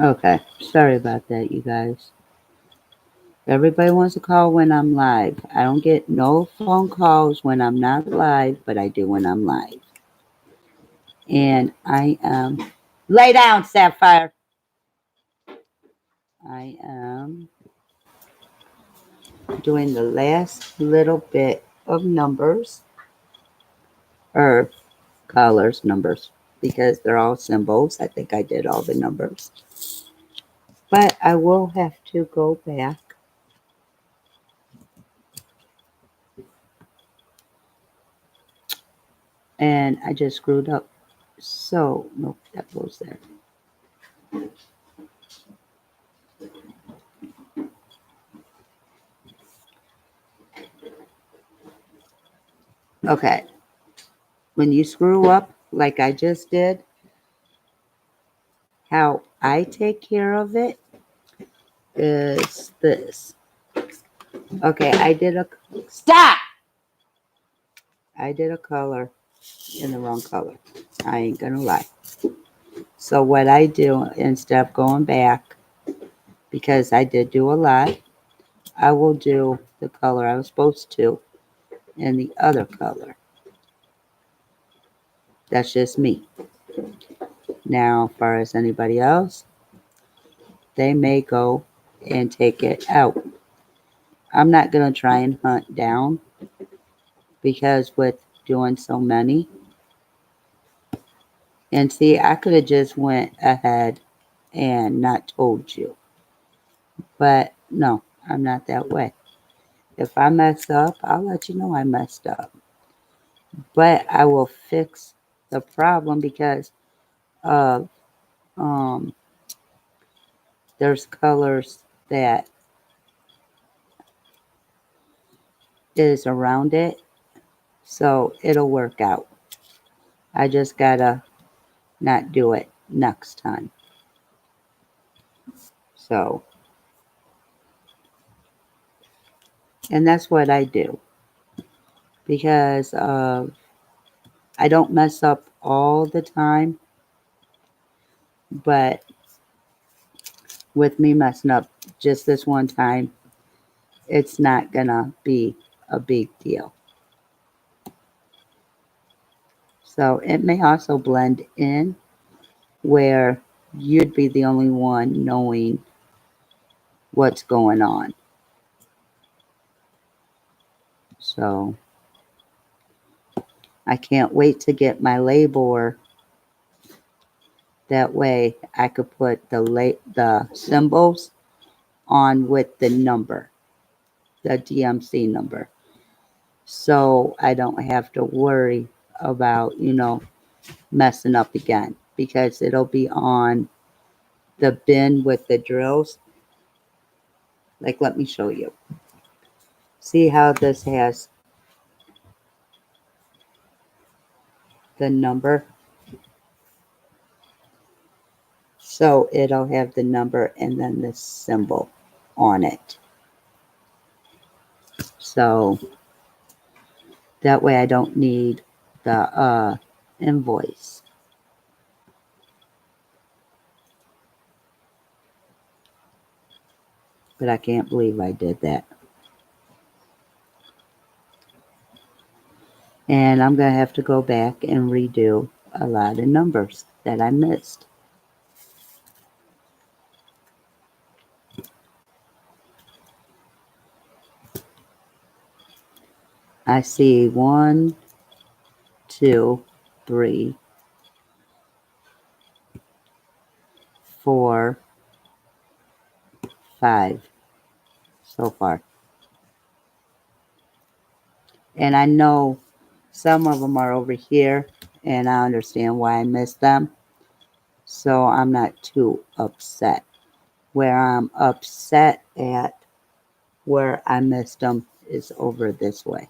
Okay, sorry about that, you guys. Everybody wants to call when I'm live. I don't get no phone calls when I'm not live, but I do when I'm live. And I am. Lay down, Sapphire! I am doing the last little bit of numbers, or colors, numbers, because they're all symbols. I think I did all the numbers. But I will have to go back. And I just screwed up. So, nope, that goes there. Okay, when you screw up like I just did, how I take care of it is this. Okay, stop! I did a color in the wrong color. I ain't gonna lie. So what I do, instead of going back, because I did do a lot, I will do the color I was supposed to in the other color. That's just me. Now, as far as anybody else, they may go and take it out. I'm not gonna try and hunt down because with doing so many, and see, I could have just went ahead and not told you, but no, I'm not that way. If I mess up, I'll let you know I messed up, but I will fix the problem because of um, there's colors that is around it, so it'll work out. I just gotta not do it next time. So, and that's what I do because I don't mess up all the time, but with me messing up just this one time, it's not gonna be a big deal. So it may also blend in where you'd be the only one knowing what's going on. So I can't wait to get my labeler. That way I could put the symbols on with the number, the DMC number. So I don't have to worry about, messing up again because it'll be on the bin with the drills. Like, let me show you. See how this has the number? So it'll have the number and then the symbol on it. So that way I don't need the invoice. But I can't believe I did that. And I'm going to have to go back and redo a lot of numbers that I missed. I see 1, 2, 3, 4, 5 so far. And I know some of them are over here, and I understand why I missed them. So I'm not too upset. Where I'm upset at where I missed them is over this way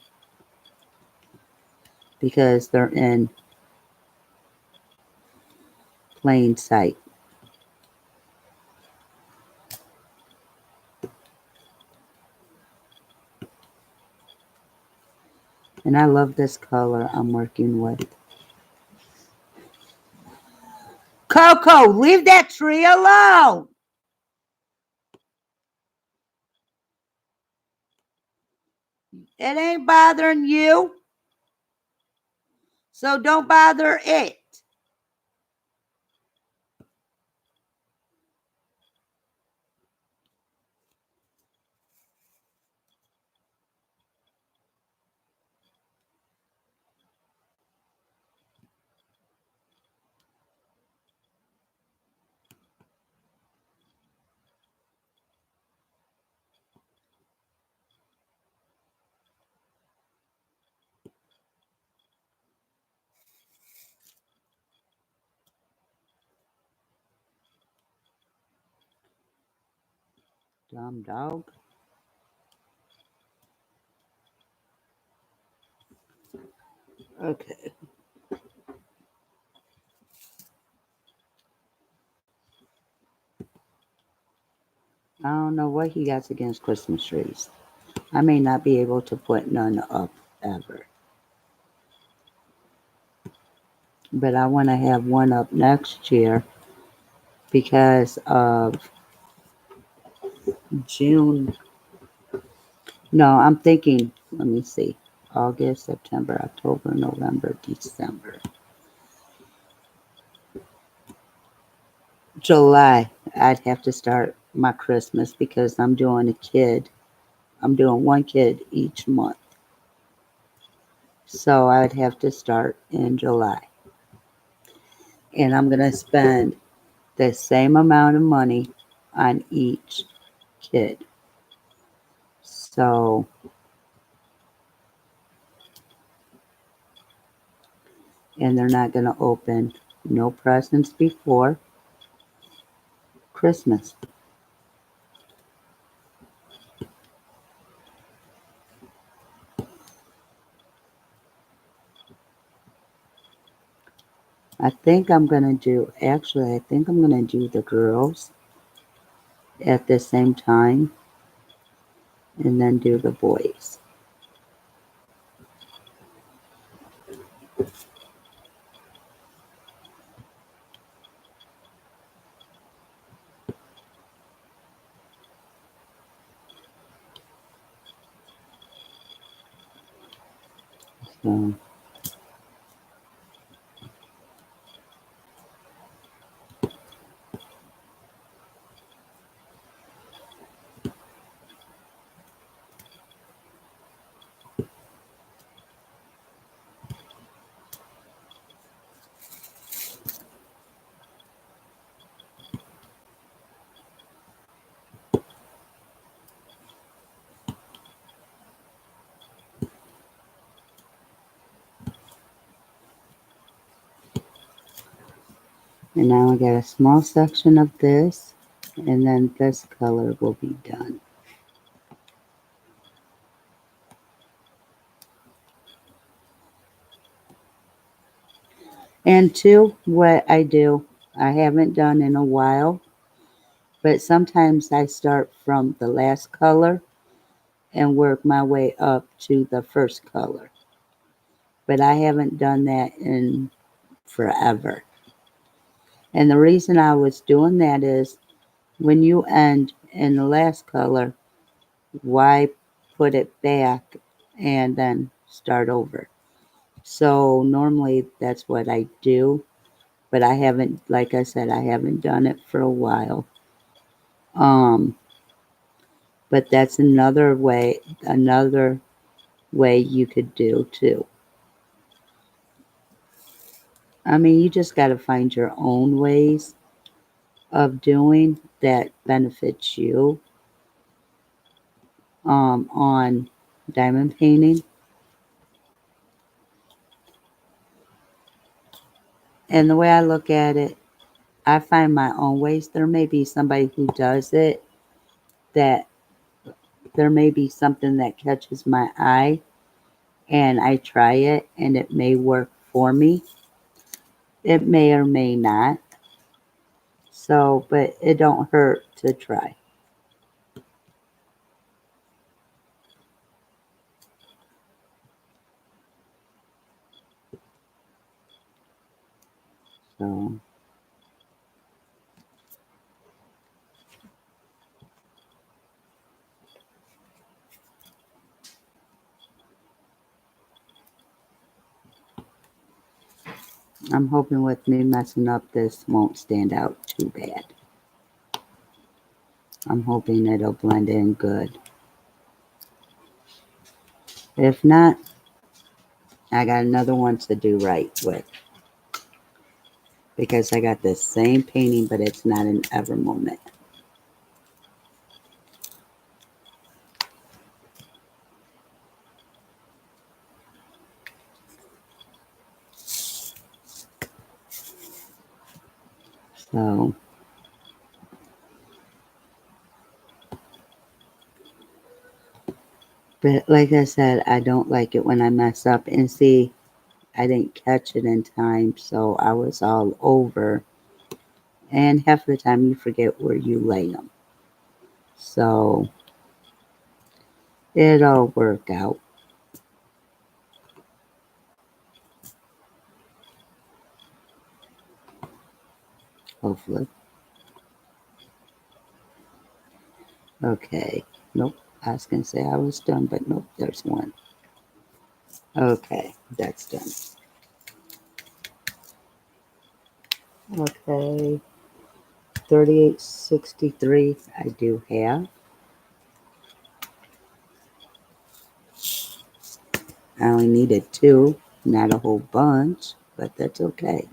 because they're in plain sight. And I love this color I'm working with. Coco, leave that tree alone. It ain't bothering you, so don't bother it. Dumb dog. Okay. I don't know what he got against Christmas trees. I may not be able to put none up ever. But I want to have one up next year because of June. No, I'm thinking, let me see. August, September, October, November, December. July, I'd have to start my Christmas because I'm doing a kid. I'm doing one kid each month. So I'd have to start in July. And I'm going to spend the same amount of money on each kid. So, and they're not going to open no presents before Christmas. I think I'm going to do the girls at the same time and then do the boys. So, and now I got a small section of this, and then this color will be done. And two, what I haven't done in a while, but sometimes I start from the last color and work my way up to the first color. But I haven't done that in forever. And the reason I was doing that is when you end in the last color, why put it back and then start over? So normally that's what I do, but I haven't, like I said, I haven't done it for a while. Um, but that's another way you could do too. I mean, you just got to find your own ways of doing that benefits you on diamond painting. And the way I look at it, I find my own ways. There may be somebody who does it that there may be something that catches my eye and I try it and it may work for me. It may or may not. So, but it don't hurt to try. So, I'm hoping with me messing up this won't stand out too bad. I'm hoping it'll blend in good. If not, I got another one to do right with. Because I got the same painting, but it's not an ever moment. So, but like I said, I don't like it when I mess up. And see, I didn't catch it in time, so I was all over. And half the time you forget where you lay them. So, it'll work out, hopefully. Okay. Nope. I was going to say I was done, but nope, there's one. Okay, that's done. Okay, 3863 I do have. I only needed two, not a whole bunch, but that's okay.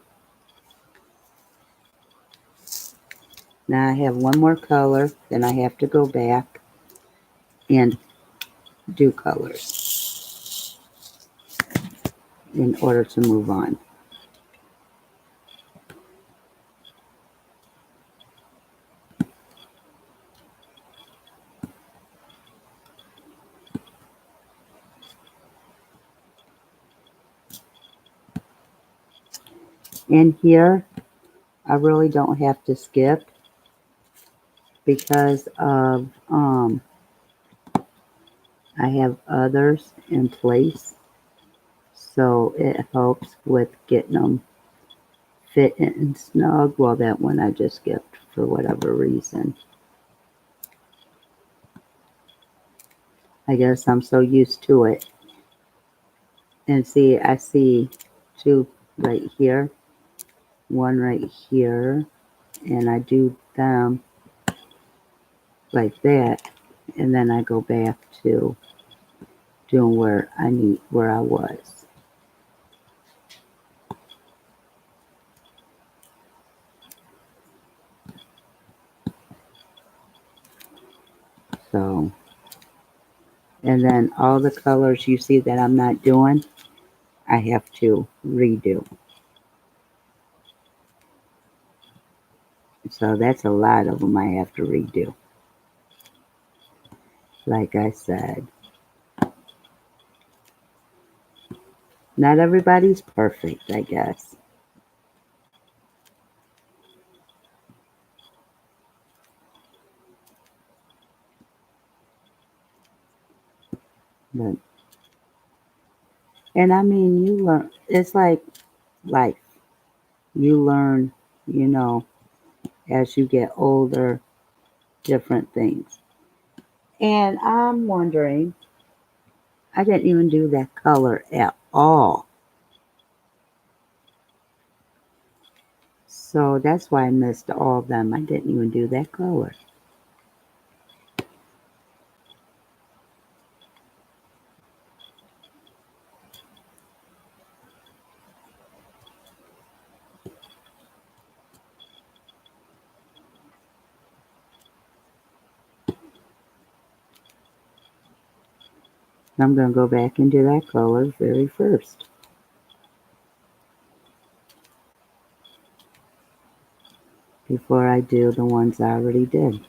Now I have one more color, then I have to go back and do colors in order to move on. In here, I really don't have to skip because of I have others in place, so it helps with getting them fit and snug. Well, that one I just skipped for whatever reason. I guess I'm so used to it. And see, I see two right here, one right here, and I do them like that, and then I go back to doing where I was. So, and then all the colors you see that I'm not doing, I have to redo. So that's a lot of them I have to redo. Like I said, not everybody's perfect, I guess. But, and I mean, you learn, it's like life. You learn, you know, as you get older, different things. And I'm wondering, I didn't even do that color at all. So that's why I missed all of them. I didn't even do that color. I'm going to go back and do that color very first before I do the ones I already did.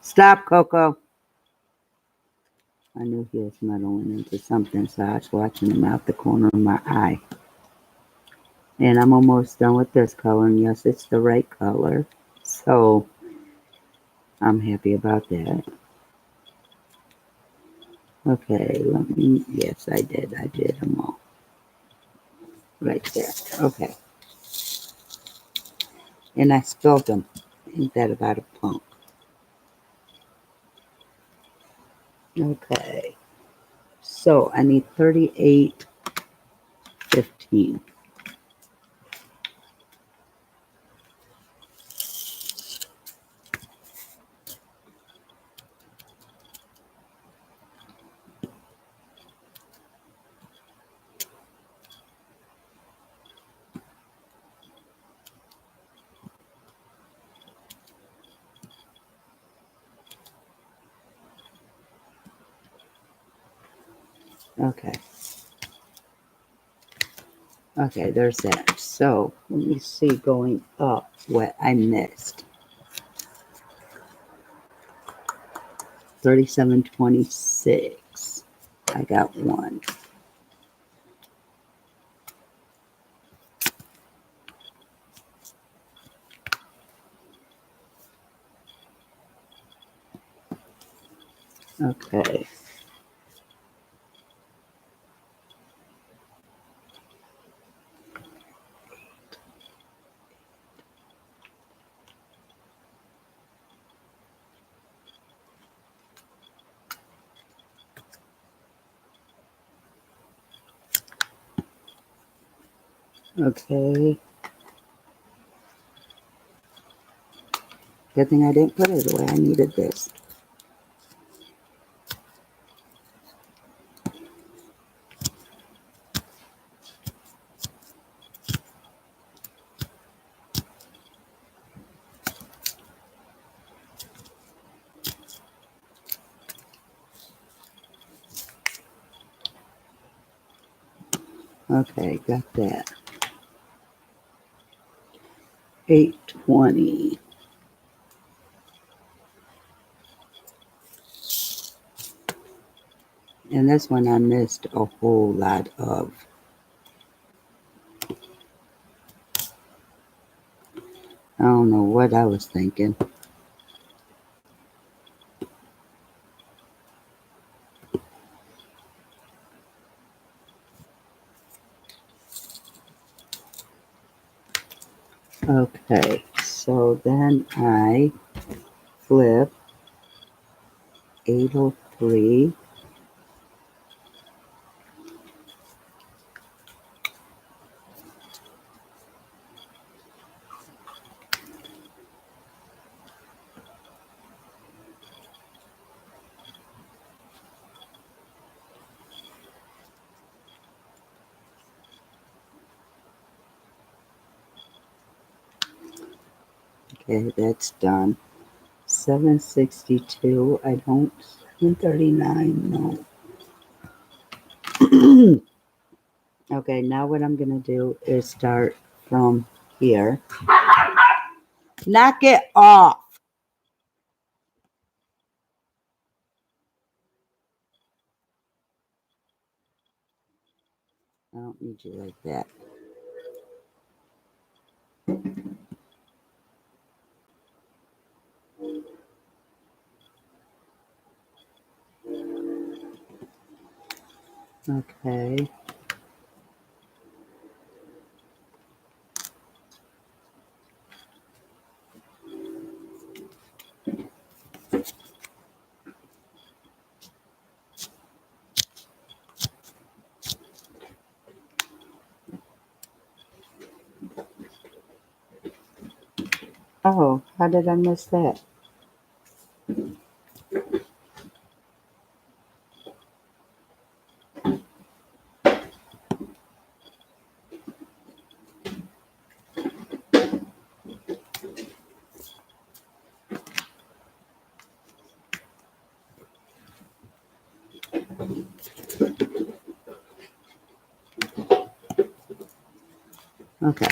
Stop, Coco. I knew he was muddling into something, so I was watching him out the corner of my eye. And I'm almost done with this color, and yes, it's the right color. So I'm happy about that. Okay, yes, I did. I did them all. Right there. Okay. And I spelled them. Ain't that about a punk? Okay. So I need 38.15. Okay. Okay, there's that. So let me see going up what I missed. 37.26. I got one. Okay. Okay. Good thing I didn't put it away. I needed this. Okay, got that. 820. And this one I missed a whole lot of. I don't know what I was thinking. Okay, so then I flip 803. Okay, that's done. 762. I don't. 739. No. Okay, now what I'm going to do is start from here. Knock it off. I don't need you like that. Okay. Oh, how did I miss that? Okay.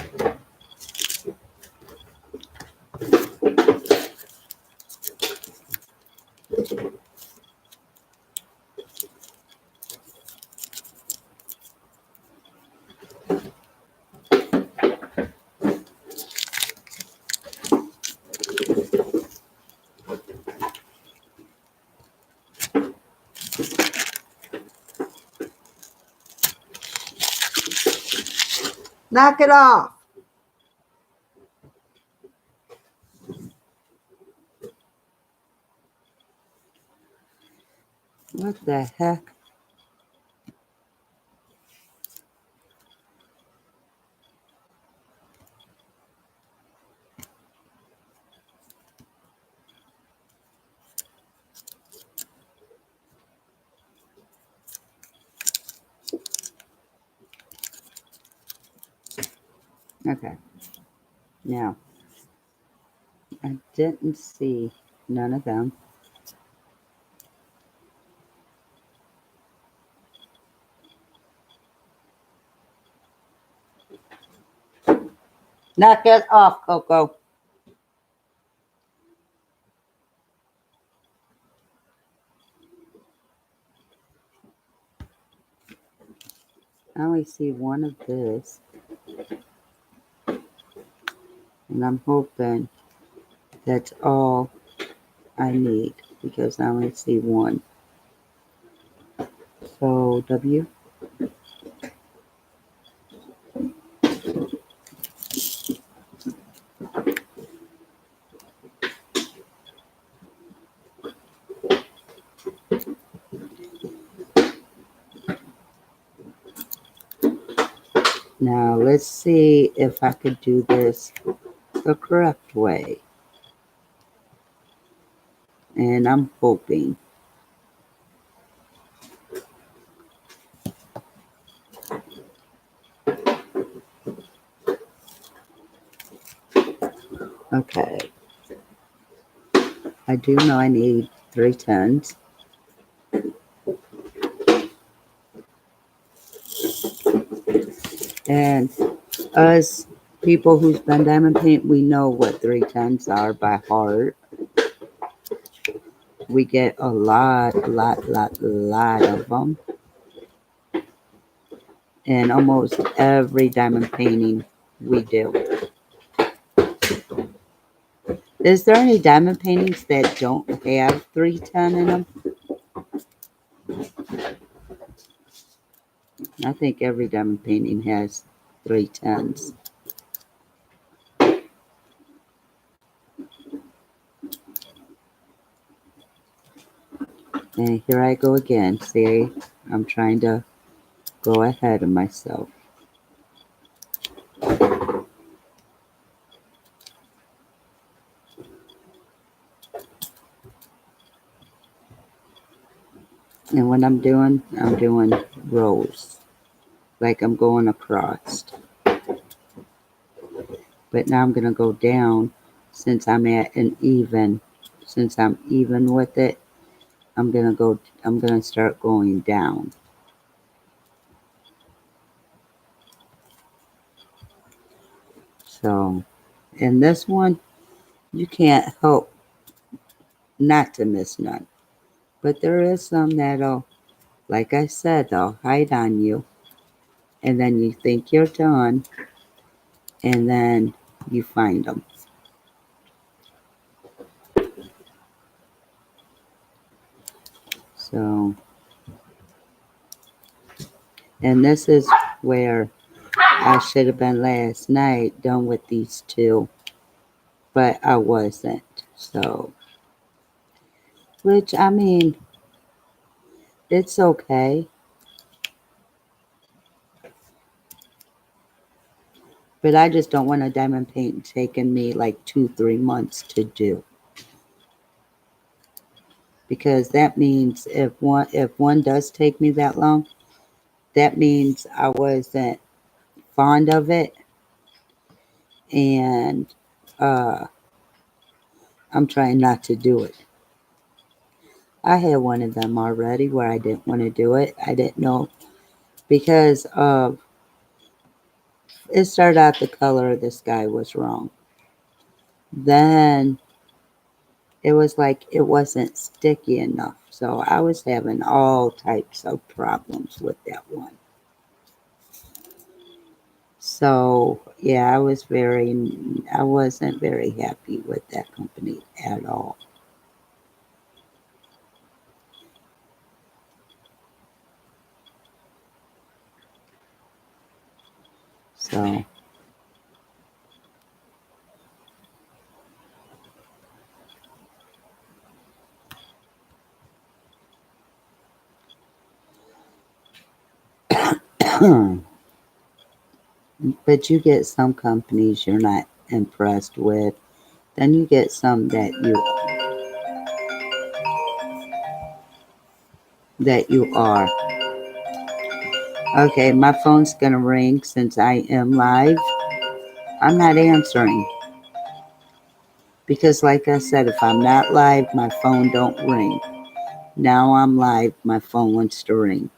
Knock it off. What the heck? Okay. Now, I didn't see none of them. Knock it off, Coco. I only see one of this, and I'm hoping that's all I need because I only see one. So, W. Now, let's see if I could do this the correct way. And I'm hoping. Okay. I do know I need 3 tons. And us people who spend diamond paint, we know what 3 tons are by heart. We get a lot of them. And almost every diamond painting we do. Is there any diamond paintings that don't have 3 ton in them? I think every diamond painting has 3 tons. And here I go again. See, I'm trying to go ahead of myself. And when I'm doing rows, like I'm going across. But now I'm going to go down since I'm at an even. Since I'm even with it, I'm going to start going down. So, in this one, you can't help not to miss none. But there is some that'll, like I said, they'll hide on you. And then you think you're done. And then you find them. So, and this is where I should have been last night done with these two. But I wasn't. So, which I mean, it's okay. But I just don't want a diamond paint taking me like 2-3 months to do. Because that means if one does take me that long, that means I wasn't fond of it, and uh, I'm trying not to do it. I had one of them already where I didn't want to do it. I didn't know because of it started out the color of the sky was wrong. Then it was like it wasn't sticky enough. So I was having all types of problems with that one. So yeah, I wasn't very happy with that company at all. So, but you get some companies you're not impressed with. Then you get some that you are. Okay, my phone's gonna ring since I am live. I'm not answering because, like I said, if I'm not live, my phone don't ring. Now I'm live, my phone wants to ring.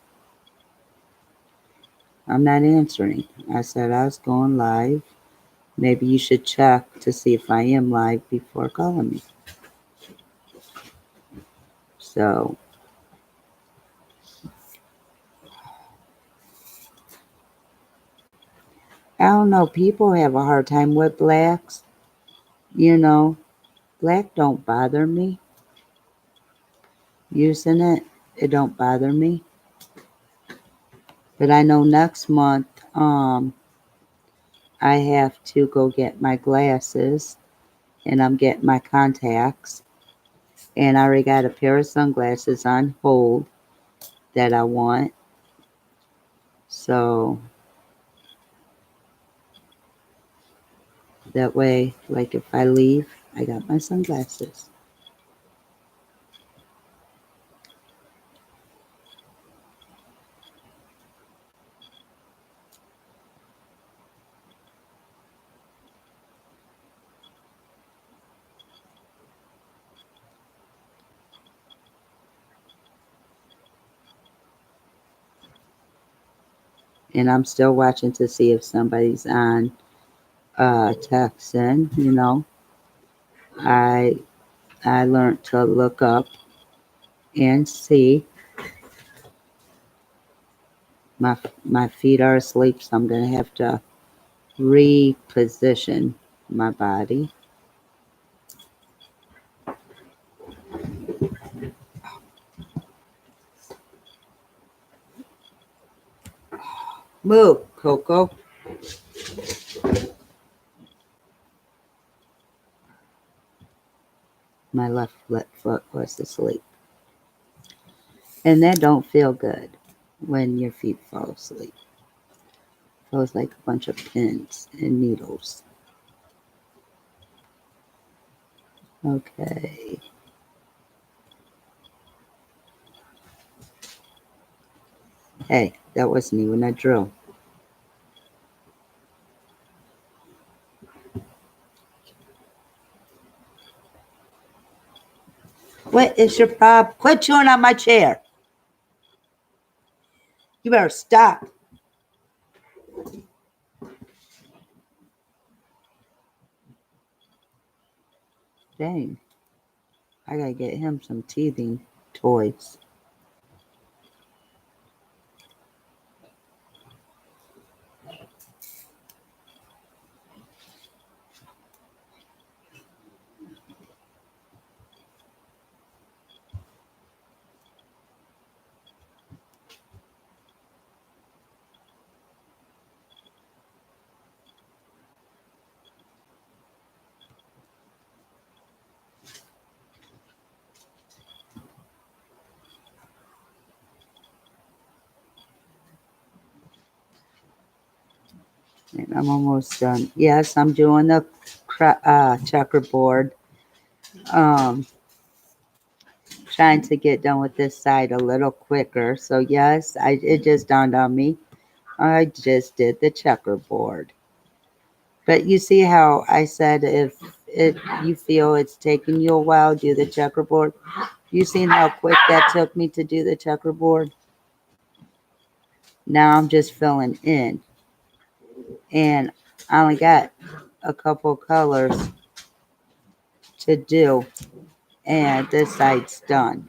I'm not answering. I said I was going live. Maybe you should check to see if I am live before calling me. So, I don't know. People have a hard time with blacks. You know, black don't bother me. Using it, it don't bother me. But I know next month, I have to go get my glasses and I'm getting my contacts. And I already got a pair of sunglasses on hold that I want. So that way, like if I leave, I got my sunglasses. And I'm still watching to see if somebody's on texting. I I learned to look up and see. My feet are asleep, so I'm gonna have to reposition my body. Move, Coco. My left foot was asleep. And that don't feel good when your feet fall asleep. Feels like a bunch of pins and needles. Okay. Hey, that wasn't even a drill. What is your problem? Quit chewing on my chair. You better stop. Dang. I gotta get him some teething toys. And I'm almost done. Yes, I'm doing the checkerboard. Um, Trying to get done with this side a little quicker. So yes, it just dawned on me. I just did the checkerboard. But you see how I said if you feel it's taking you a while, do the checkerboard. You seen how quick that took me to do the checkerboard? Now I'm just filling in. And I only got a couple colors to do. And this side's done.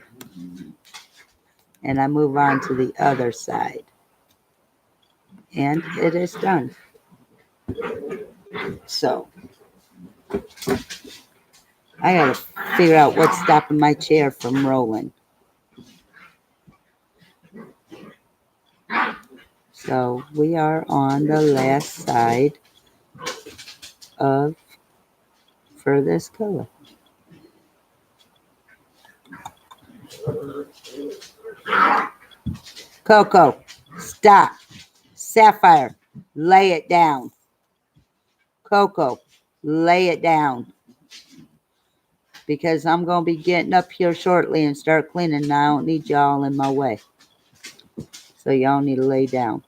And I move on to the other side. And it is done. So I gotta figure out what's stopping my chair from rolling. So we are on the last side of for this color. Coco, stop. Sapphire, lay it down. Coco, lay it down. Because I'm going to be getting up here shortly and start cleaning. And I don't need y'all in my way. So y'all need to lay down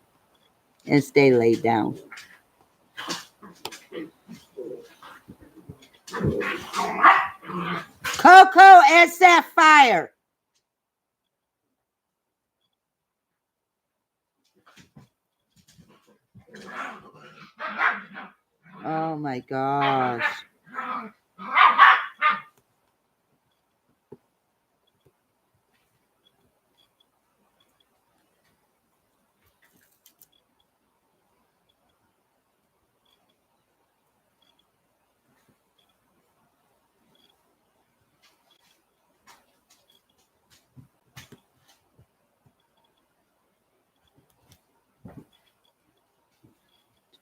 and stay laid down. Coco and Sapphire. Oh my gosh.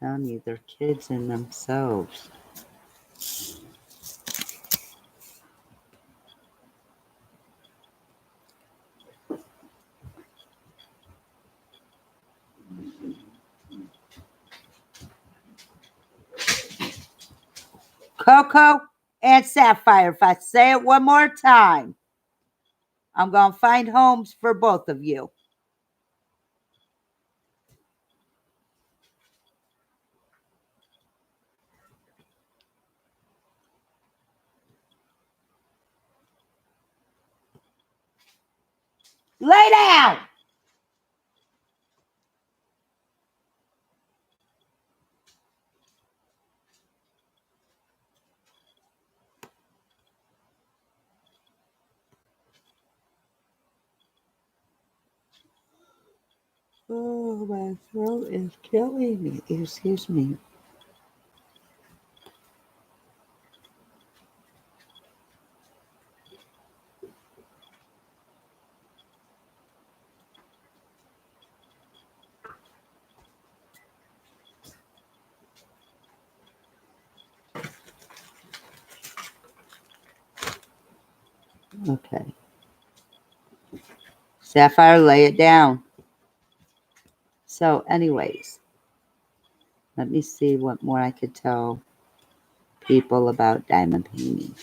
Telling you, they're kids in themselves. Coco and Sapphire, if I say it one more time, I'm going to find homes for both of you. Lay down. Oh, my throat is killing me. Excuse me. Okay. Sapphire, lay it down. So, anyways, let me see what more I could tell people about diamond painting.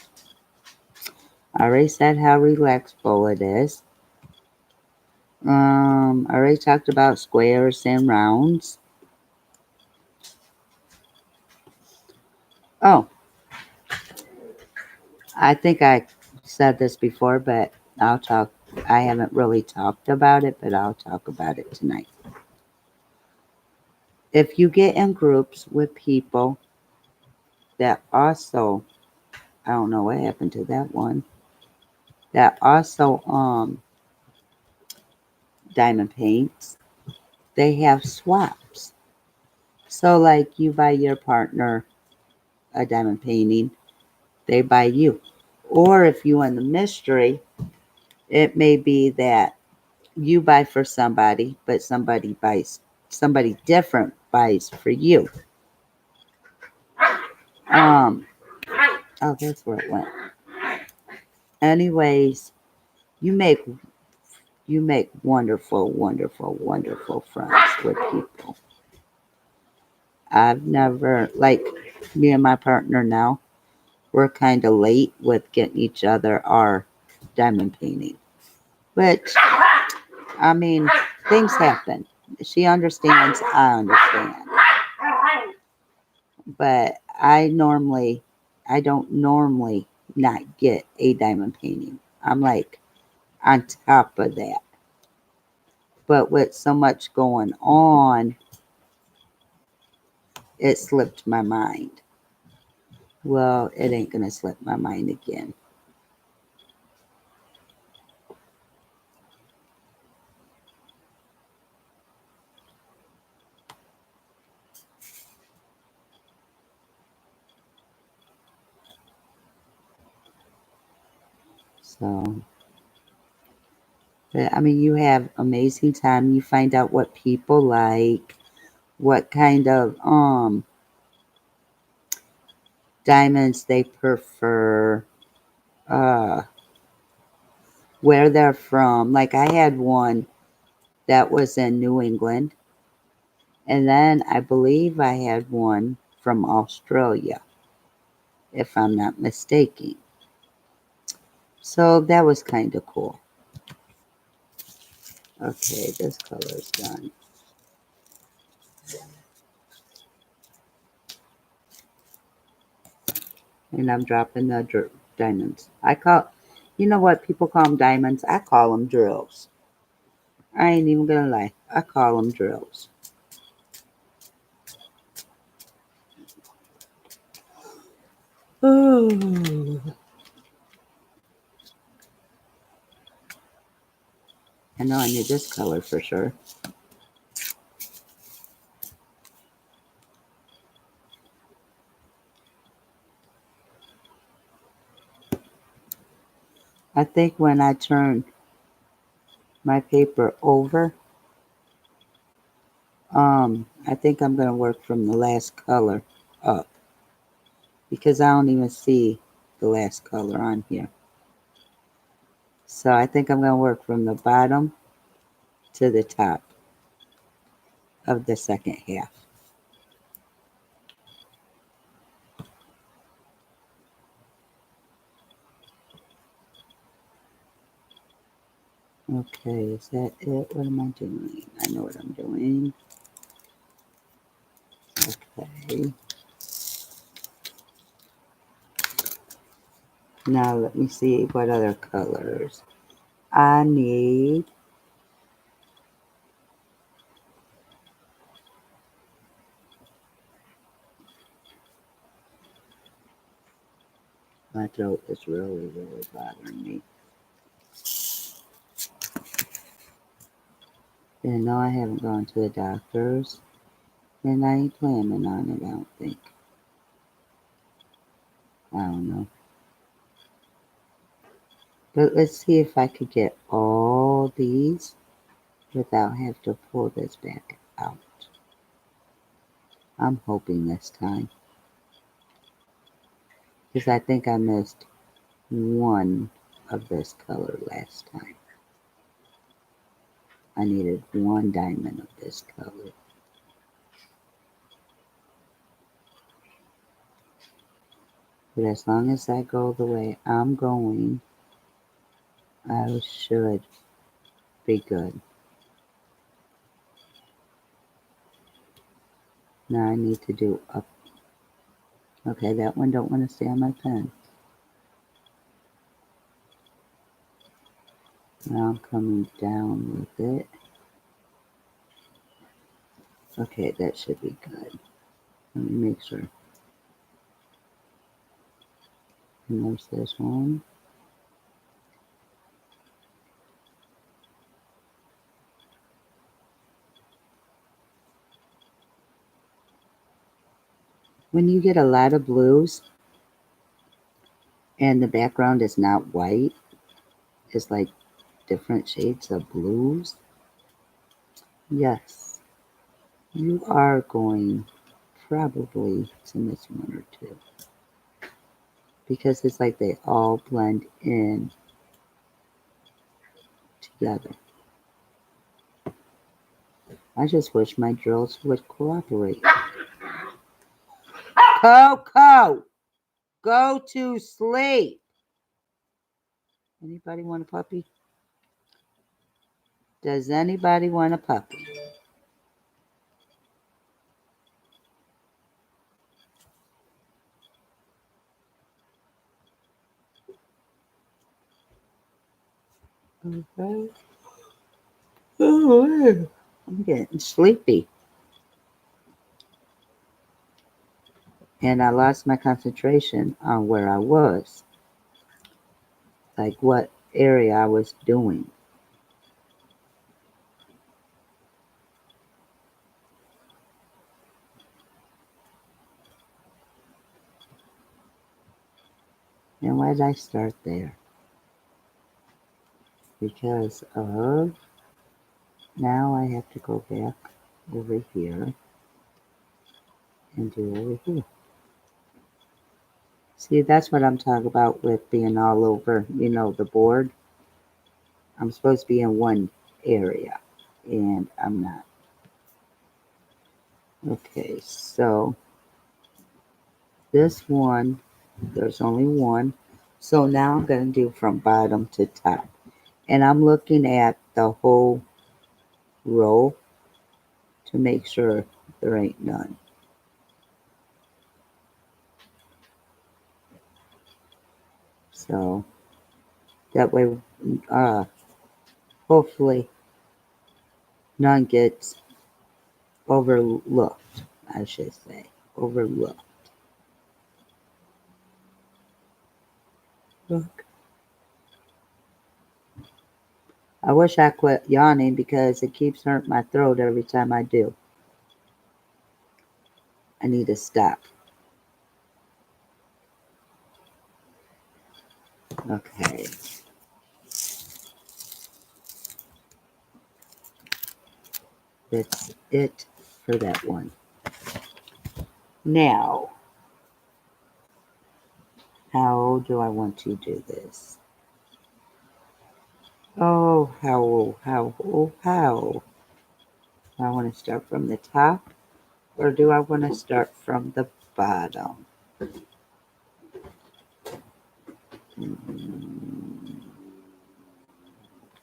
I already said how relaxable it is. I already talked about squares and rounds. Oh, I think I said this before, but I'll talk. I haven't really talked about it, but I'll talk about it tonight. If you get in groups with people that also, I don't know what happened to that one, that also diamond paints, they have swaps. So like you buy your partner a diamond painting, they buy you. Or if you in the mystery, it may be that you buy for somebody, but somebody different buys for you. Oh, that's where it went. Anyways, you make wonderful, wonderful, wonderful friends with people. I've never, like, me and my partner now, we're kind of late with getting each other our diamond painting. Which, I mean, things happen. She understands, I understand. But I don't normally not get a diamond painting. I'm like on top of that. But with so much going on, it slipped my mind. Well, it ain't going to slip my mind again. So, But I mean, you have amazing time. You find out what people like, what kind of diamonds they prefer, uh, where they're from. Like I had one that was in New England, and then I believe I had one from Australia, if I'm not mistaken. So that was kind of cool. Okay, this color's done. And I'm dropping the diamonds. You know what people call them diamonds? I call them drills. I ain't even gonna lie. I call them drills. Oh. I know I need this color for sure. I think when I turn my paper over, I think I'm gonna work from the last color up because I don't even see the last color on here. So I think I'm gonna work from the bottom to the top of the second half. Okay, is that it? What am I doing? I know what I'm doing. Okay. Now let me see what other colors. I need my throat is really bothering me. And no, I haven't gone to the doctors. And I ain't planning on it, I don't think. I don't know. But let's see if I could get all these without having to pull this back out. I'm hoping this time. Because I think I missed one of this color last time. I needed one diamond of this color. But as long as I go the way I'm going, I should be good. Now I need to do up. Okay, that one don't want to stay on my pen. Now I'm coming down with it. Okay, that should be good. Let me make sure. And there's this one. When you get a lot of blues and the background is not white, it's like different shades of blues. Yes, you are going probably to miss one or two because it's like they all blend in together. I just wish my drills would cooperate. Coco, go to sleep. Anybody want a puppy? Does anybody want a puppy? Okay. Oh, I'm getting sleepy. And I lost my concentration on where I was, like what area I was doing. And why did I start there? because of, now I have to go back over here and do over here. See, that's what I'm talking about with being all over, the board. I'm supposed to be in one area, and I'm not. Okay, so this one, there's only one. So now I'm going to do from bottom to top. And I'm looking at the whole row to make sure there ain't none. So that way, uh, hopefully none gets overlooked, I should say. Overlooked. Look. I wish I quit yawning because it keeps hurting my throat every time I do. I need to stop. Okay. That's it for that one. Now, how do I want to do this? Oh, how? Do I want to start from the top or do I want to start from the bottom?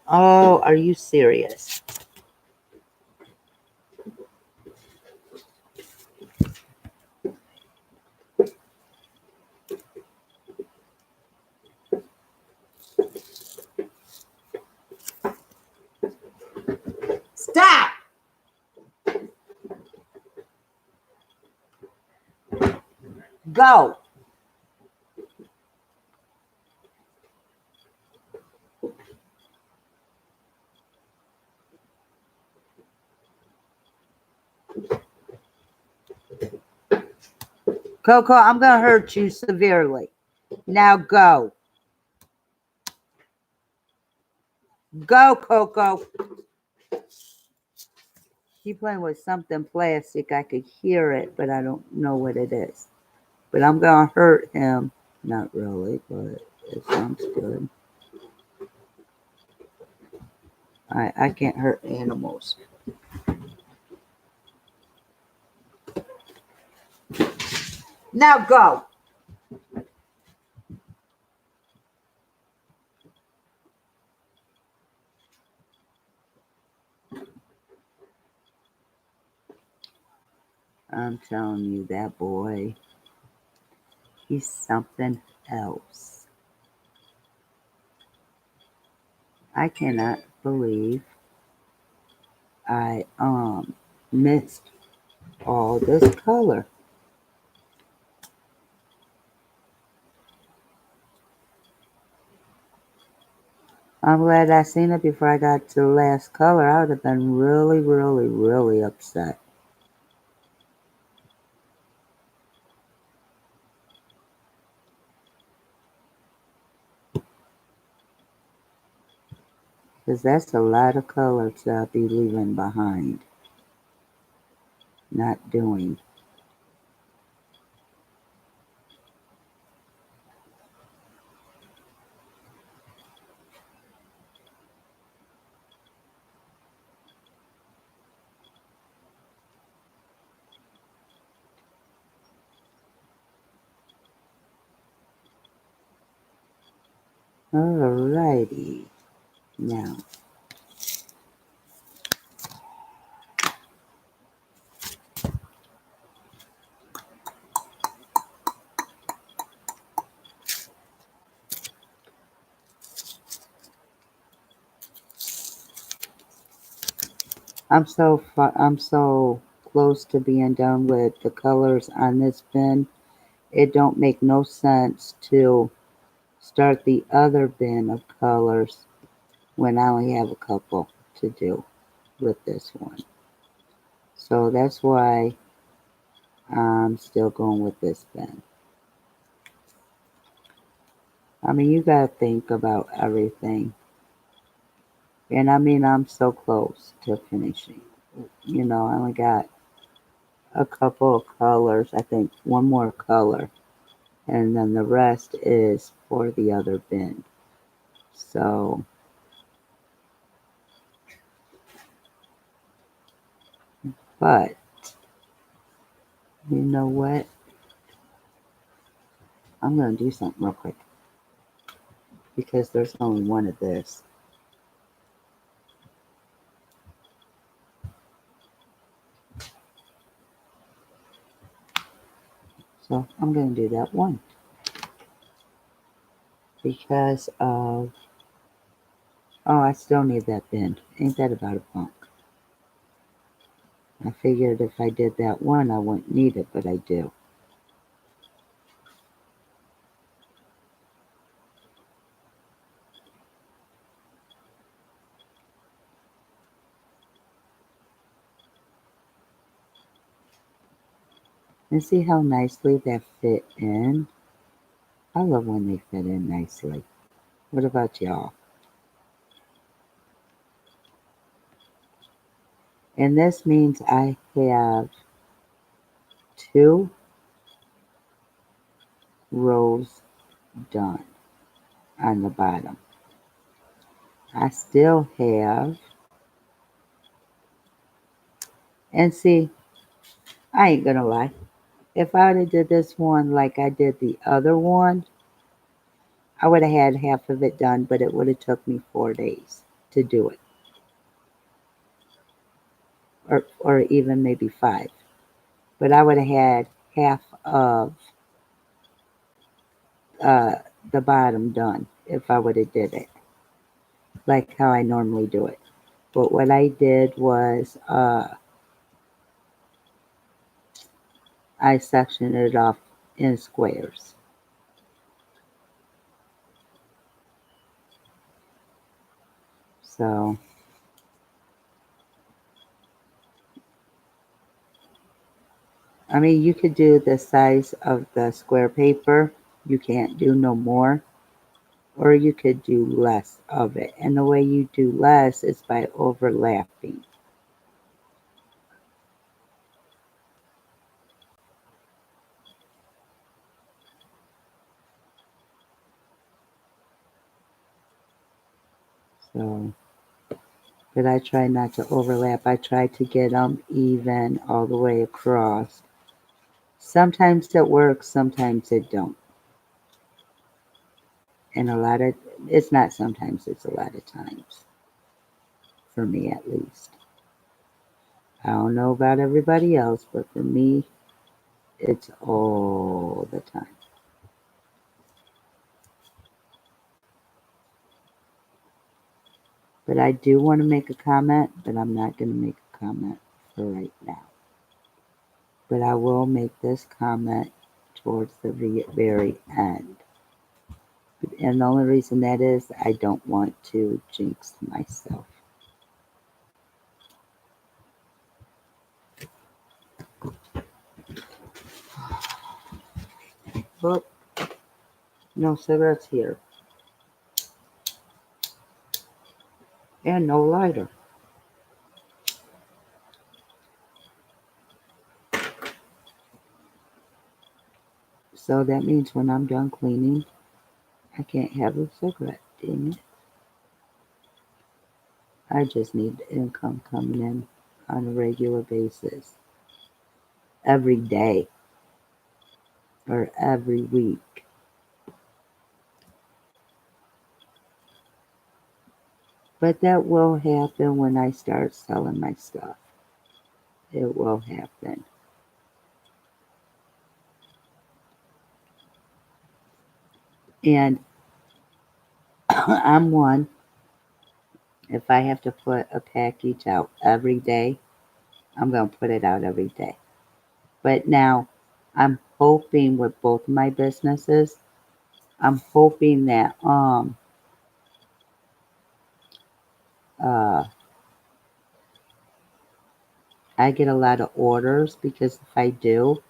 Oh, are you serious? Stop! Go! Coco, I'm going to hurt you severely. Now go. Go, Coco. She's playing with something plastic. I could hear it, but I don't know what it is. But I'm going to hurt him. Not really, but it sounds good. I can't hurt animals. Now go. I'm telling you, that boy, he's something else. I cannot believe I missed all this color. I'm glad I seen it before I got to the last color. I would have been really, really, really upset. Because that's a lot of color to I'll be leaving behind. Not doing. Alrighty. Now, I'm so close to being done with the colors on this bin. It don't make no sense to start the other bin of colors when I only have a couple to do with this one. So that's why I'm still going with this bin. I mean, you gotta think about everything. And I mean, I'm so close to finishing. I only got a couple of colors, I think one more color, and then the rest is for the other bin. So, but you know what? I'm going to do something real quick because there's only one of this. So I'm going to do that one because of, oh, I still need that bin. Ain't that about a punk? I figured if I did that one, I wouldn't need it, but I do. And see how nicely that fit in? I love when they fit in nicely. What about y'all? And this means I have 2 rows done on the bottom. I still have, and see, I ain't gonna lie. If I would have did this one like I did the other one, I would have had half of it done, but it would have took me 4 days to do it, or even maybe 5. But I would have had half of uh, the bottom done if I would have did it like how I normally do it. But what I did was I sectioned it off in squares. So, I mean, you could do the size of the square paper. You can't do no more. Or you could do less of it. And the way you do less is by overlapping. So, but I try not to overlap. I try to get them even all the way across. Sometimes it works, sometimes it don't. And it's not sometimes, it's a lot of times. For me at least. I don't know about everybody else, but for me, it's all the time. But I do want to make a comment, but I'm not going to make a comment for right now. But I will make this comment towards the very end. And the only reason that is, I don't want to jinx myself. But no cigarettes here. And no lighter. So that means when I'm done cleaning, I can't have a cigarette. Dang it. I just need income coming in on a regular basis. Every day or every week. But that will happen when I start selling my stuff. It will happen. And I'm one, if I have to put a package out every day, I'm going to put it out every day. But now I'm hoping with both my businesses, I'm hoping that uh, I get a lot of orders, because if I do,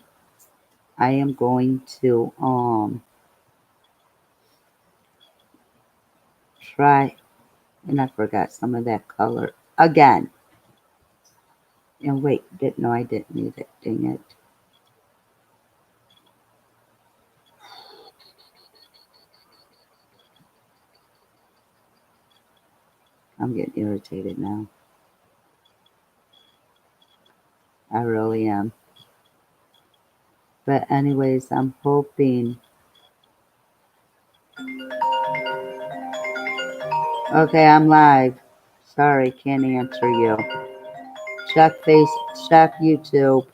I am going to try And I forgot some of that color again. And wait, no, I didn't need it. Dang it. I'm getting irritated now. I really am. But anyways, I'm hoping. Okay, I'm live. Sorry, can't answer you. Check YouTube.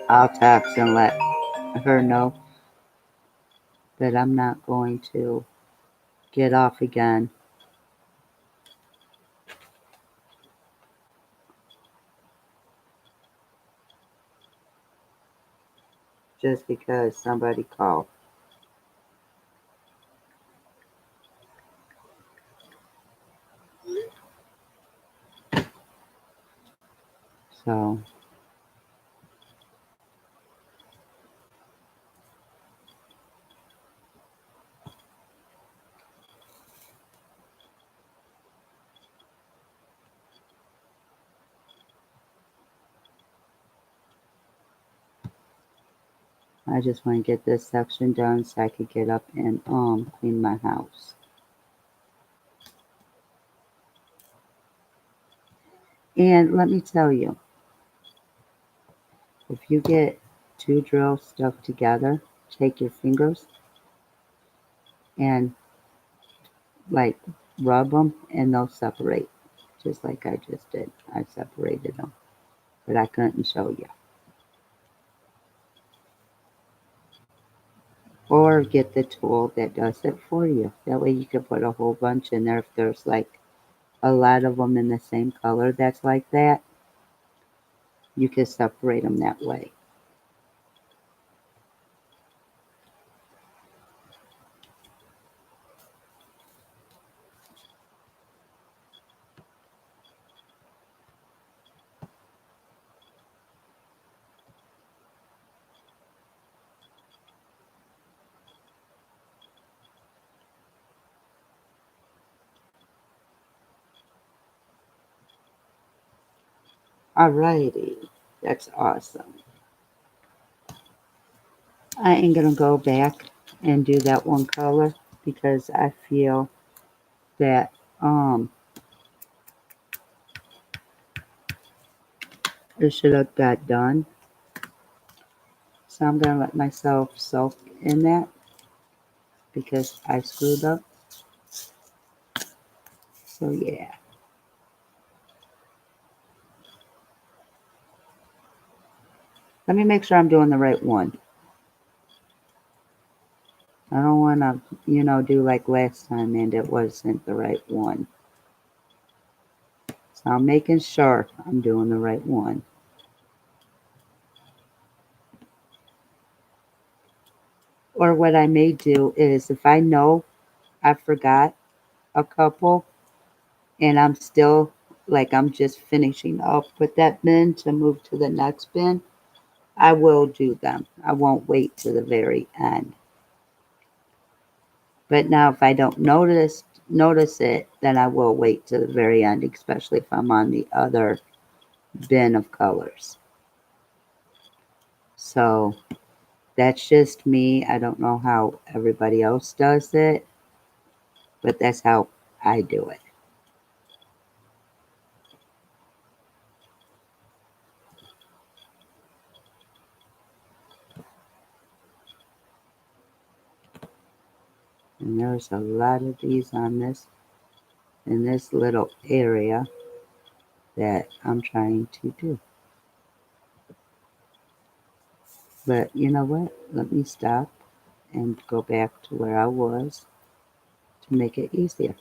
I'll text and let her know that I'm not going to get off again. Just because somebody called. So, I just want to get this section done so I could get up and clean my house. And let me tell you, if you get two drills stuck together, take your fingers and like rub them and they'll separate. Just like I just did. I separated them. But I couldn't show you. Or get the tool that does it for you. That way you can put a whole bunch in there if there's like a lot of them in the same color that's like that. You can separate them that way. Alrighty. That's awesome. I ain't gonna go back and do that one color because I feel that it should have got done. So I'm gonna let myself soak in that because I screwed up. So yeah. Let me make sure I'm doing the right one. I don't wanna, do like last time and it wasn't the right one. So I'm making sure I'm doing the right one. Or what I may do is if I know I forgot a couple and I'm still like I'm just finishing up with that bin to move to the next bin, I will do them. I won't wait to the very end. But now if I don't notice it, then I will wait to the very end, especially if I'm on the other bin of colors. So that's just me. I don't know how everybody else does it, but that's how I do it. And there's a lot of these on this in this little area that I'm trying to do. But you know what? Let me stop and go back to where I was to make it easier.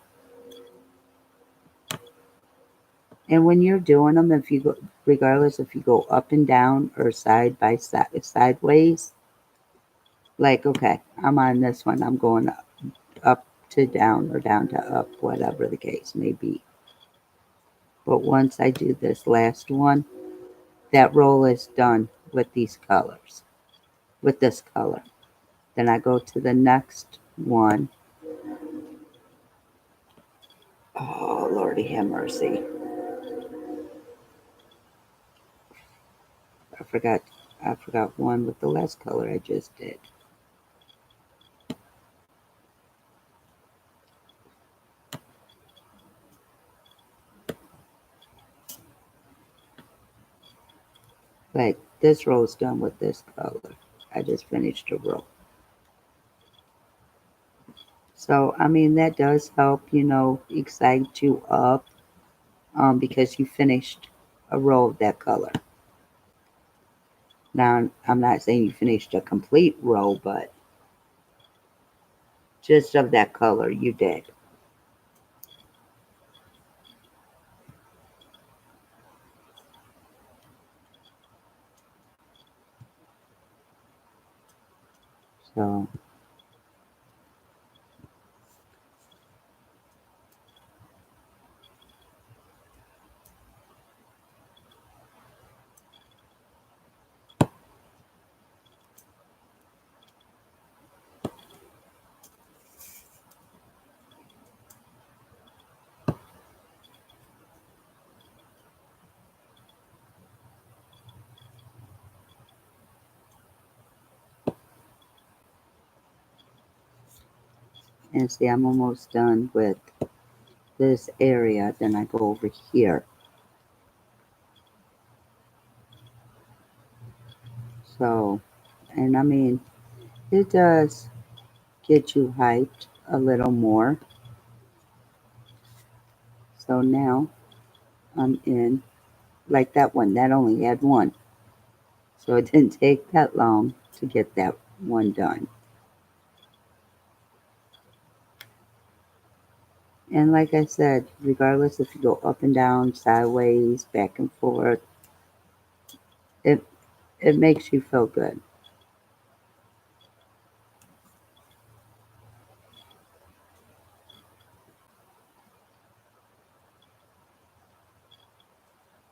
And when you're doing them, if you go, regardless if you go up and down or side by side, sideways, like okay, I'm on this one, I'm going up to down or down to up, whatever the case may be. But once I do this last one, that roll is done with these colors. with this color. Then I go to the next one. Oh, Lordy have mercy. I forgot I forgot one with the last color I just did. Like this row's done with this color. I just finished a row. So I mean that does help, excite you up because you finished a row of that color. Now I'm not saying you finished a complete row, but just of that color you did. So and see I'm almost done with this area. Then I go over here. So, and I mean, it does get you hyped a little more. So now I'm in, like that one, that only had one. So it didn't take that long to get that one done. And like I said, regardless if you go up and down, sideways, back and forth, it it makes you feel good.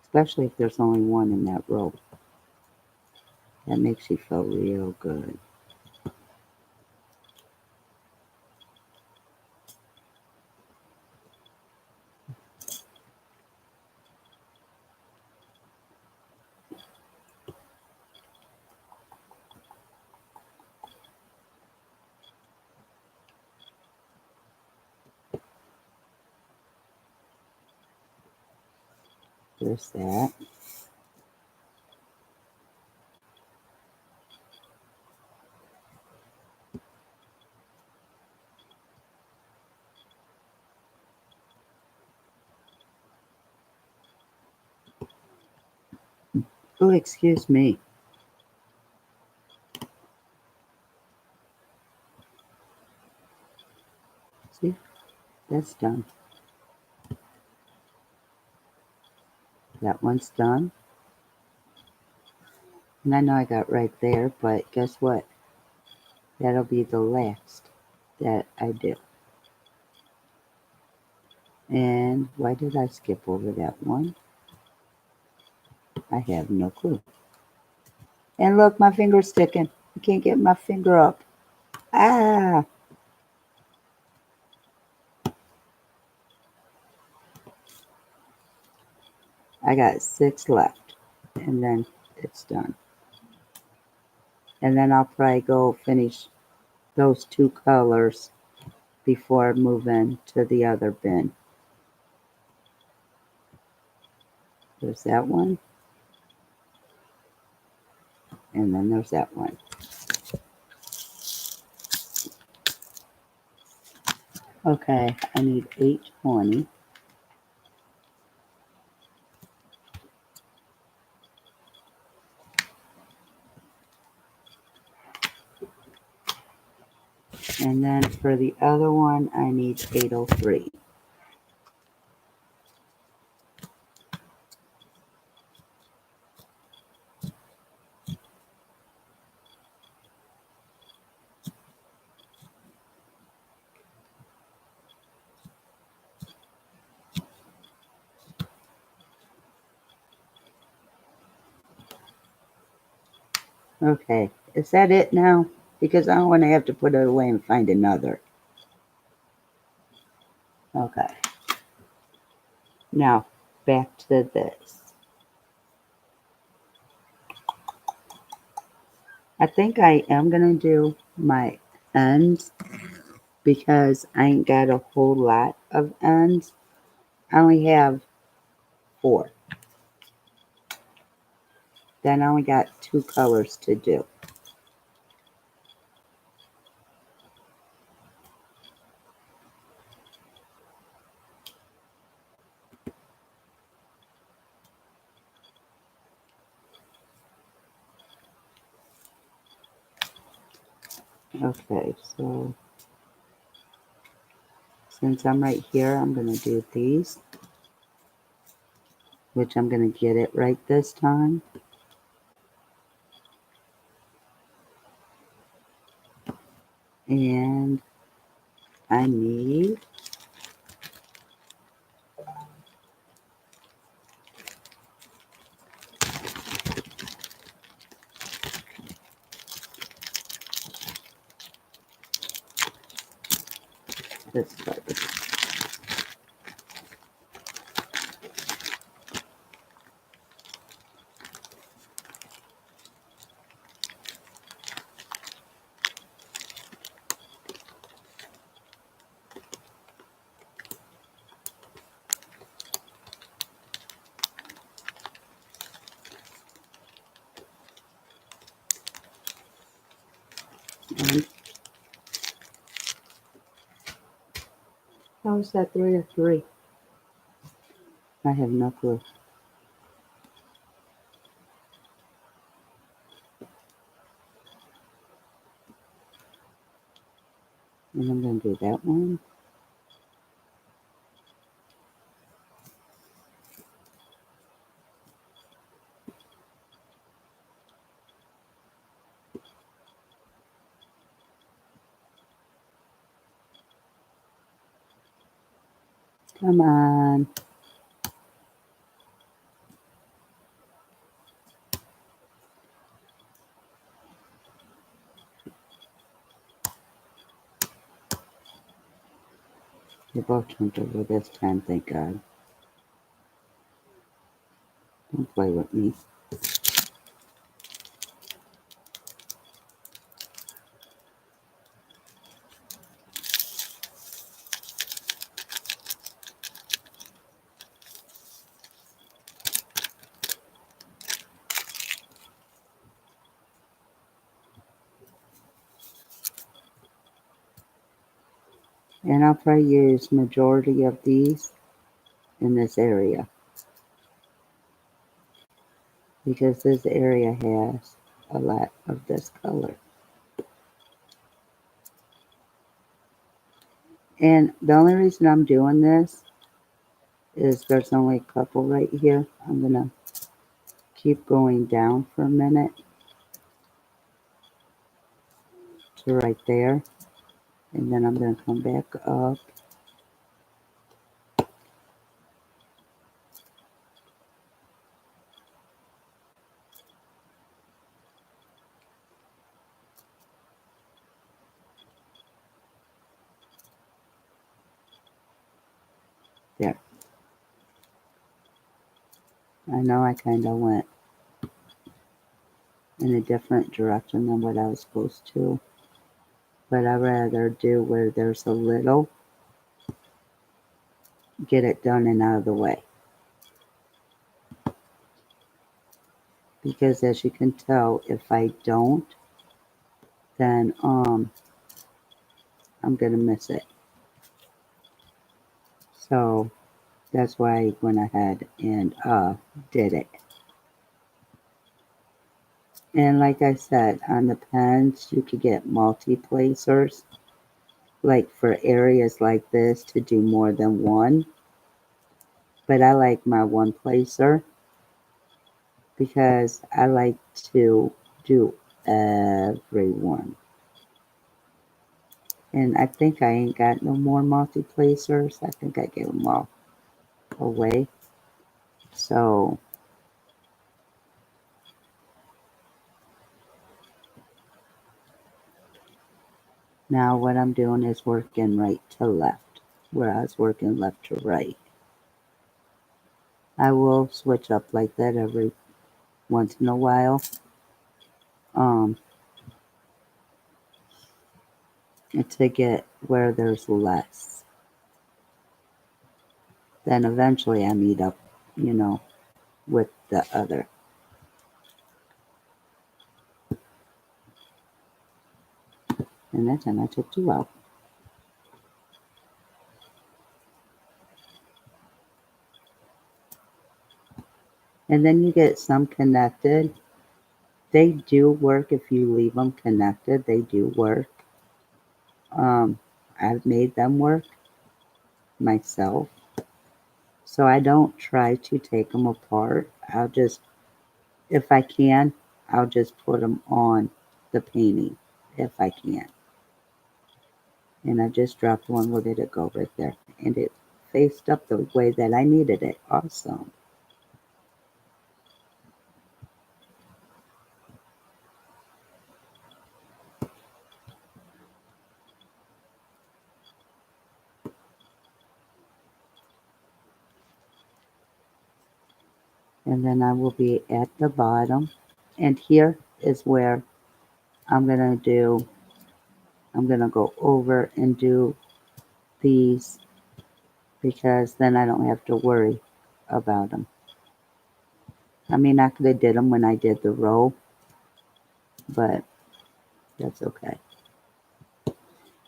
Especially if there's only one in that row. That makes you feel real good. There's that. Oh, excuse me. See, that's done. That one's done. And I know I got right there, but guess what? That'll be the last that I do. And why did I skip over that one? I have no clue. And look, my finger's sticking. I can't get my finger up. Ah, I got 6 left. And then it's done. And then I'll probably go finish those 2 colors before moving to the other bin. There's that one. And then there's that one. Okay, I need 820. And then for the other one, I need 803. Okay, Is that it now? Because I don't want to have to put it away and find another. Okay. Now, back to this. I think I am going to do my ends because I ain't got a whole lot of ends. I only have 4. Then I only got 2 colors to do. Okay, so since I'm right here, I'm going to do these, which I'm going to get it right this time. And I need this color. And how is that 3 or 3? I have no clue. And I'm going to do that one. Come on. They both jumped over this time, thank God. Don't play with me. And I'll probably use majority of these in this area because this area has a lot of this color. And the only reason I'm doing this is there's only a couple right here. I'm going to keep going down for a minute to right there. And then I'm going to come back up. There. I know I kind of went in a different direction than what I was supposed to. But I'd rather do where there's a little, get it done and out of the way. Because as you can tell, if I don't, then I'm gonna miss it. So that's why I went ahead and did it. And like I said, on the pens, you could get multi-placers, like for areas like this to do more than one. But I like my one placer because I like to do everyone. And I think I ain't got no more multi-placers. I think I gave them all away. So Now what I'm doing is working right to left, where I was working left to right. I will switch up like that every once in a while. Um, to get where there's less. Then eventually I meet up, you know, with the other. And that time I took 2 out. And then you get some connected. They do work if you leave them connected. They do work. Um, I've made them work myself. So I don't try to take them apart. I'll just, if I can, I'll just put them on the painting if I can. And I just dropped one. Where did it go? Right there. And it faced up the way that I needed it. Awesome. And then I will be at the bottom. And here is where I'm going to do, I'm going to go over and do these because then I don't have to worry about them. I mean, I could have did them when I did the row, but that's okay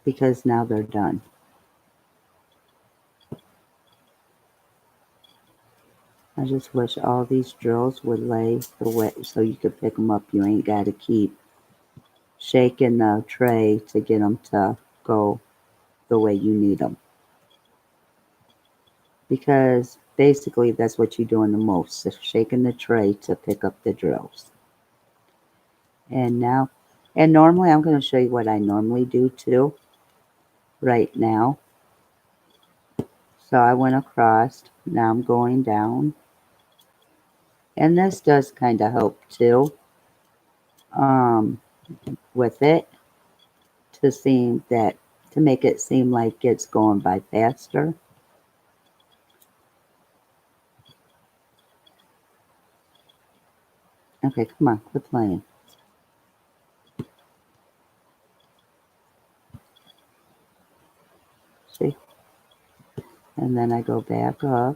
because now they're done. I just wish all these drills would lay the way so you could pick them up. You ain't got to keep shaking the tray to get them to go the way you need them. Because basically that's what you're doing the most, is shaking the tray to pick up the drills. And now, and normally I'm going to show you what I normally do too, right now. So I went across, now I'm going down. And this does kind of help too, um, with it, to make it seem like it's going by faster. Okay, come on, quit playing. See? And then I go back up.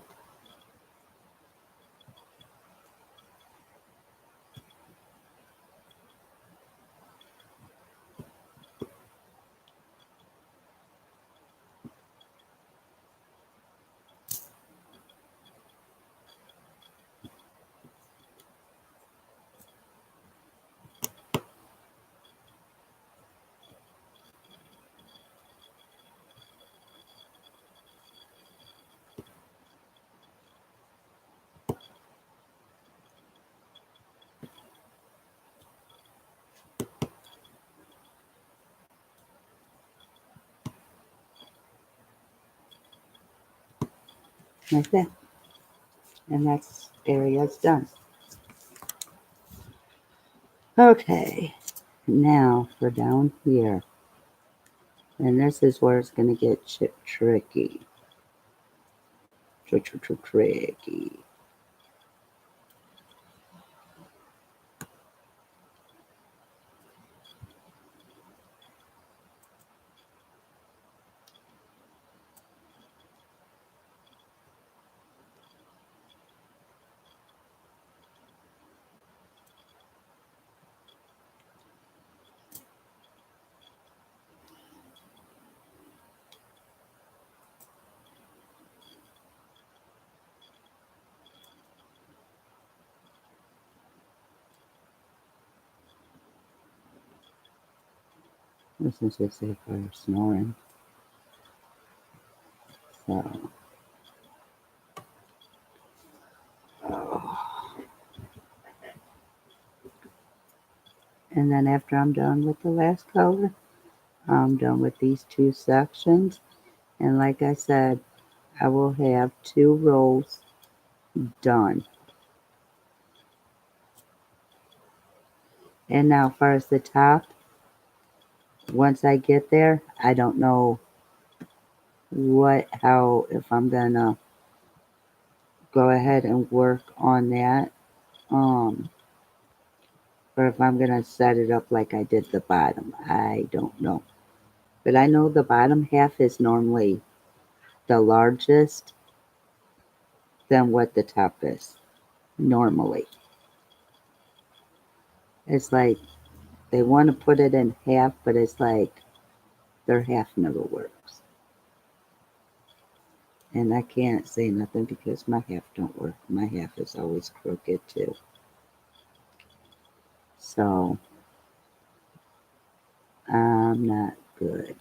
Like that. And that's area's done. Okay, now for down here. And this is where it's going to get tricky. Tricky. This is just safe for snoring. So, oh. And then after I'm done with the last color, I'm done with these 2 sections. And like I said, I will have 2 rows done. And now as far as the top, once I get there, I don't know how, if I'm gonna go ahead and work on that, um, or if I'm gonna set it up like I did the bottom. I don't know. But I know the bottom half is normally the largest than what the top is. Normally. It's like they want to put it in half, but it's like their half never works. And I can't say nothing because my half don't work. My half is always crooked too. So I'm not good.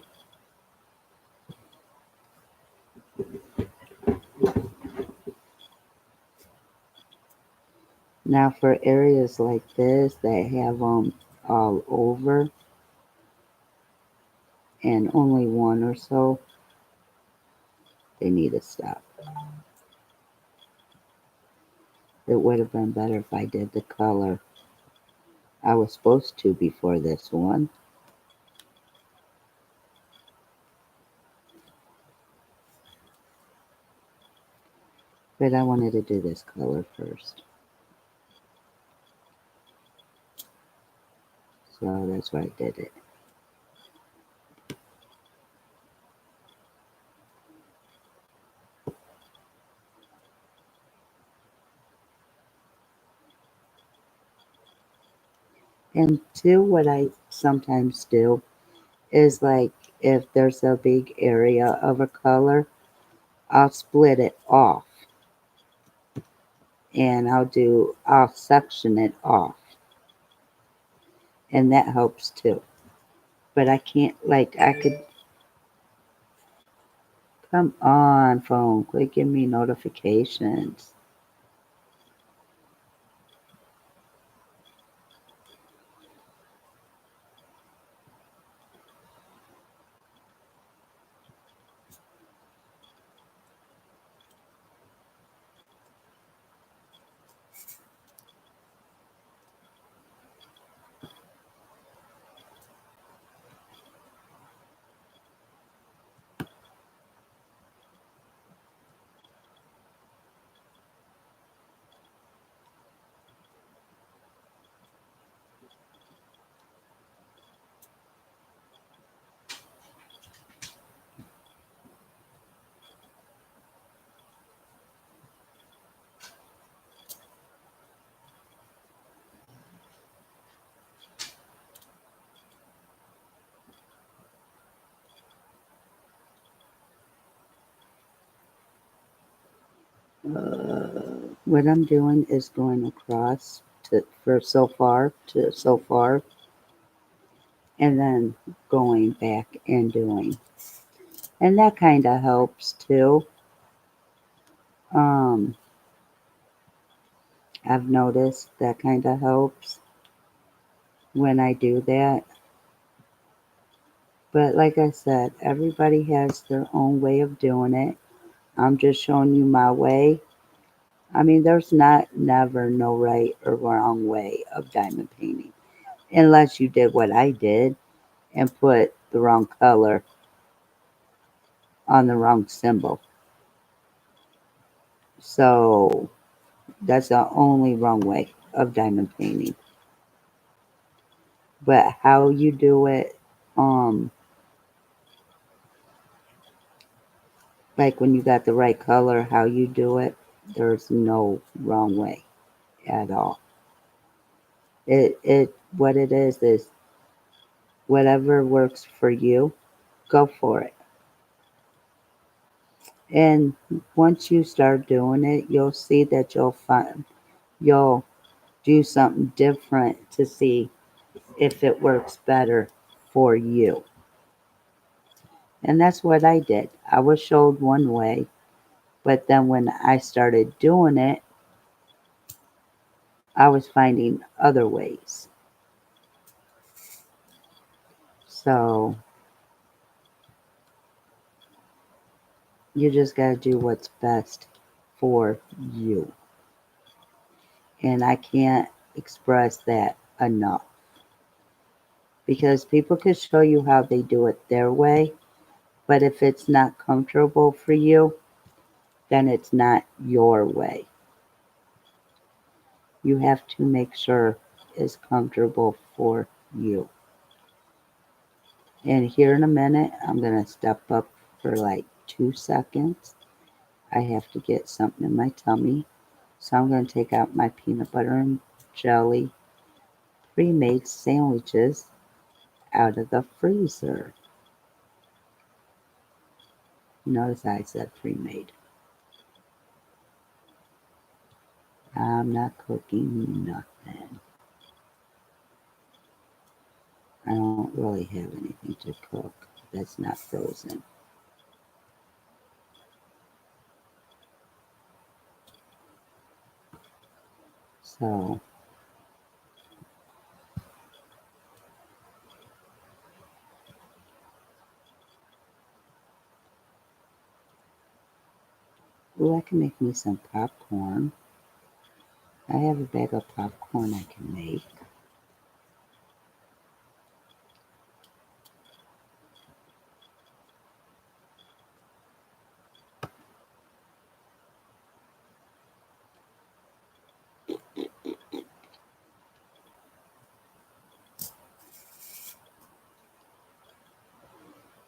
Now for areas like this that have them all over and only one or so, they need to stop. It would have been better if I did the color I was supposed to before this one. But I wanted to do this color first. So that's why I did it. And two, what I sometimes do is like if there's a big area of a color, I'll split it off and I'll section it off. And that helps too. But I can't, like, I could, come on, phone, quit giving me notifications. What I'm doing is going across to so far, and then going back and doing. And that kind of helps too. Um, I've noticed that kind of helps when I do that. But like I said, everybody has their own way of doing it. I'm just showing you my way. I mean, there's never no right or wrong way of diamond painting. Unless you did what I did and put the wrong color on the wrong symbol. So that's the only wrong way of diamond painting. But how you do it, um, like when you got the right color, how you do it, there's no wrong way at all. What it is whatever works for you, go for it. And once you start doing it, you'll see that you'll do something different to see if it works better for you. And that's what I did. I was showed one way, but then when I started doing it, I was finding other ways. So you just got to do what's best for you. And I can't express that enough because people could show you how they do it their way, but if it's not comfortable for you, then it's not your way. You have to make sure it's comfortable for you. And here in a minute, I'm going to step up for like 2 seconds. I have to get something in my tummy. So I'm going to take out my peanut butter and jelly pre-made sandwiches out of the freezer. Notice I said pre-made. I'm not cooking nothing. I don't really have anything to cook that's not frozen. So, ooh, I can make me some popcorn. I have a bag of popcorn I can make.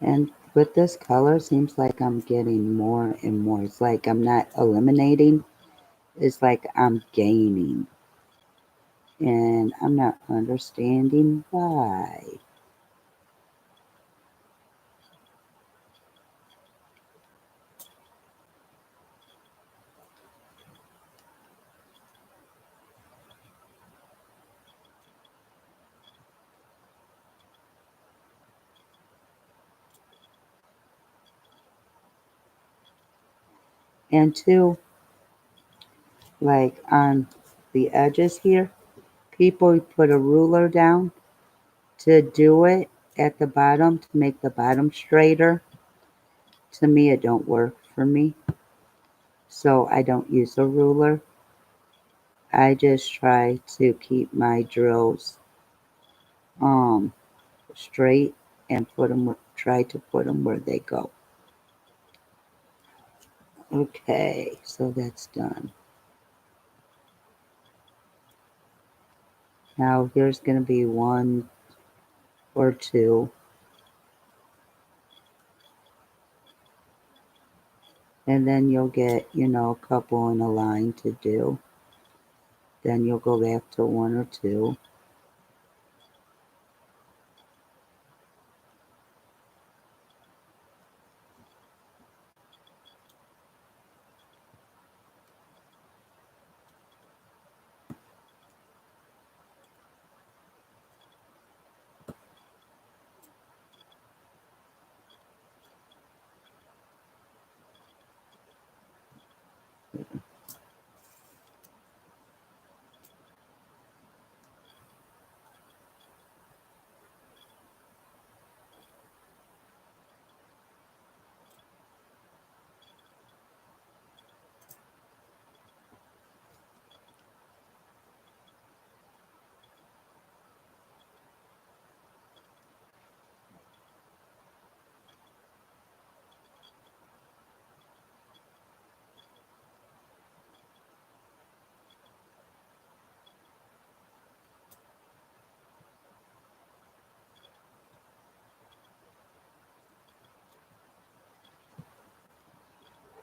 And with this color, seems like I'm getting more and more. It's like I'm not eliminating. It's like I'm gaining. And I'm not understanding why. And two, like on the edges here, people put a ruler down to do it at the bottom to make the bottom straighter. To me, it don't work for me. So I don't use a ruler. I just try to keep my drills um straight and try to put them where they go. Okay, so that's done. Now here's going to be one or two. And then you'll get, a couple in a line to do. Then you'll go back to one or two.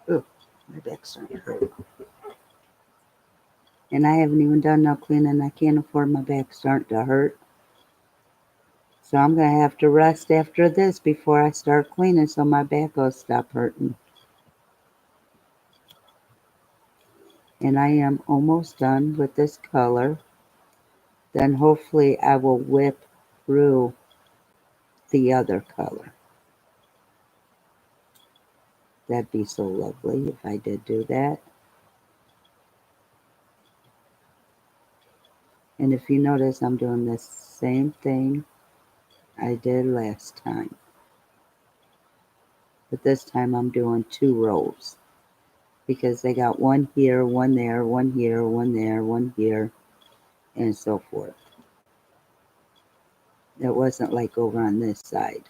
Ooh, my back's starting to hurt. And I haven't even done no cleaning. I can't afford my back starting to hurt. So I'm going to have to rest after this before I start cleaning so my back will stop hurting. And I am almost done with this color. Then hopefully I will whip through the other color. That'd be so lovely if I did do that. And if you notice, I'm doing the same thing I did last time. But this time I'm doing 2 rows. Because they got one here, one there, one here, one there, one here, and so forth. It wasn't like over on this side.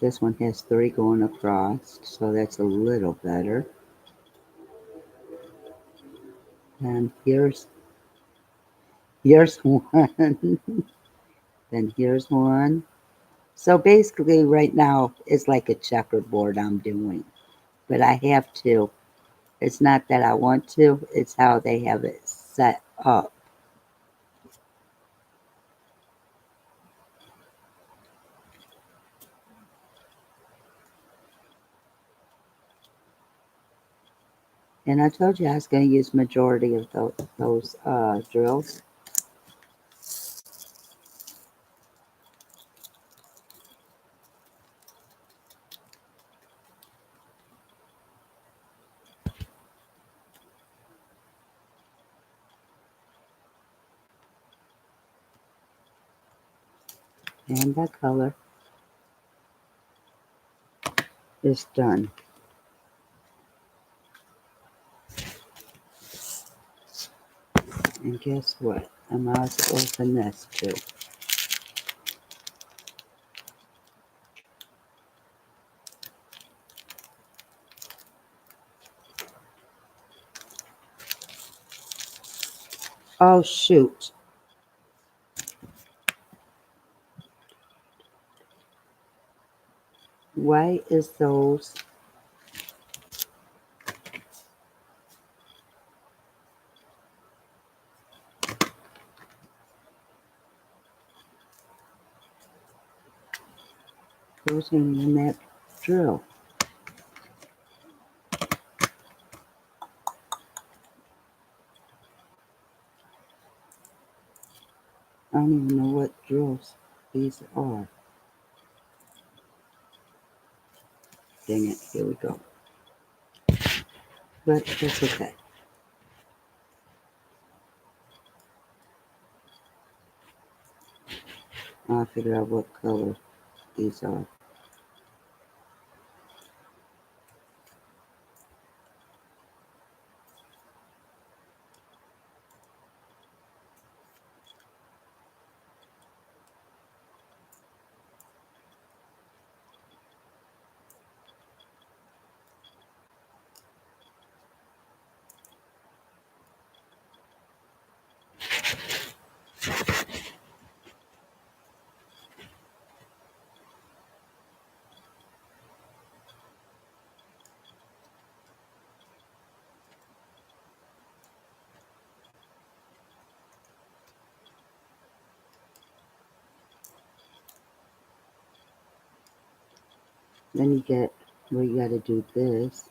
This one has 3 going across, so that's a little better. And here's one. Then here's one. So basically right now it's like a checkerboard I'm doing. But I have to. It's not that I want to, it's how they have it set up. And I told you I was going to use majority of those drills. And that color is done. And guess what? I might as well open this too. Oh shoot. Why is those in that drill? I don't even know what drills these are. Dang it, here we go. But that's okay. I'll figure out what color these are. Then you get where you got to do this.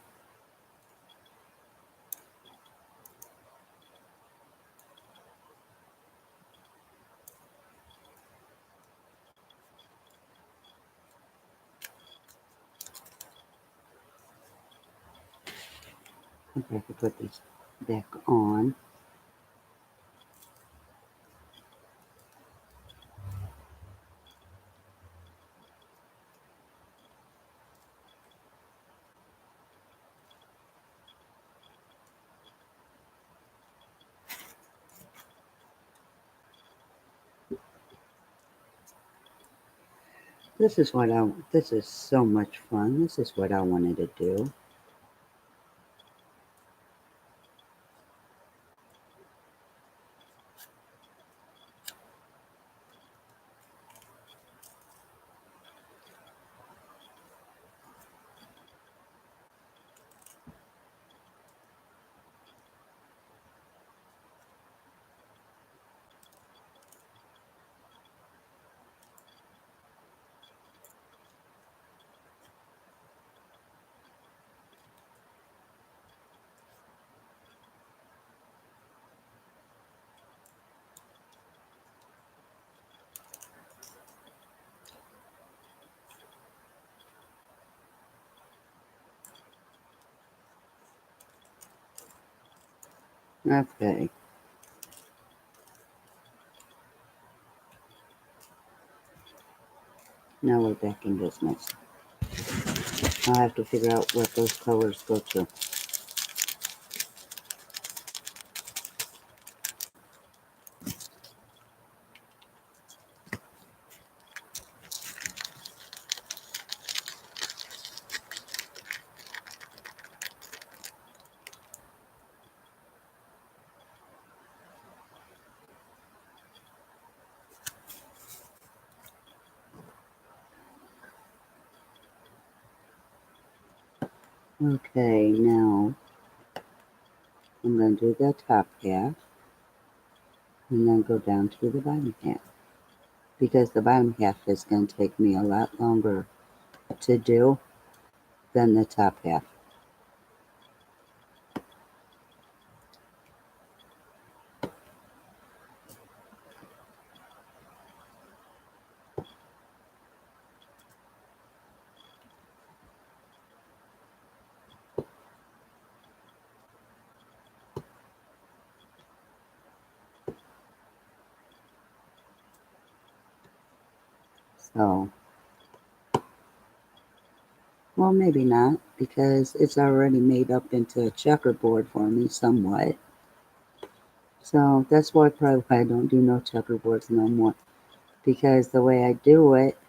Okay, I can put this back on. This is so much fun. This is what I wanted to do. Okay. Now we're back in business. I'll have to figure out what those colors go to. Okay, now I'm going to do the top half and then go down to the bottom half, because the bottom half is going to take me a lot longer to do than the top half. So, well, maybe not, because it's already made up into a checkerboard for me somewhat. So that's why probably why I don't do no checkerboards no more, because the way I do it,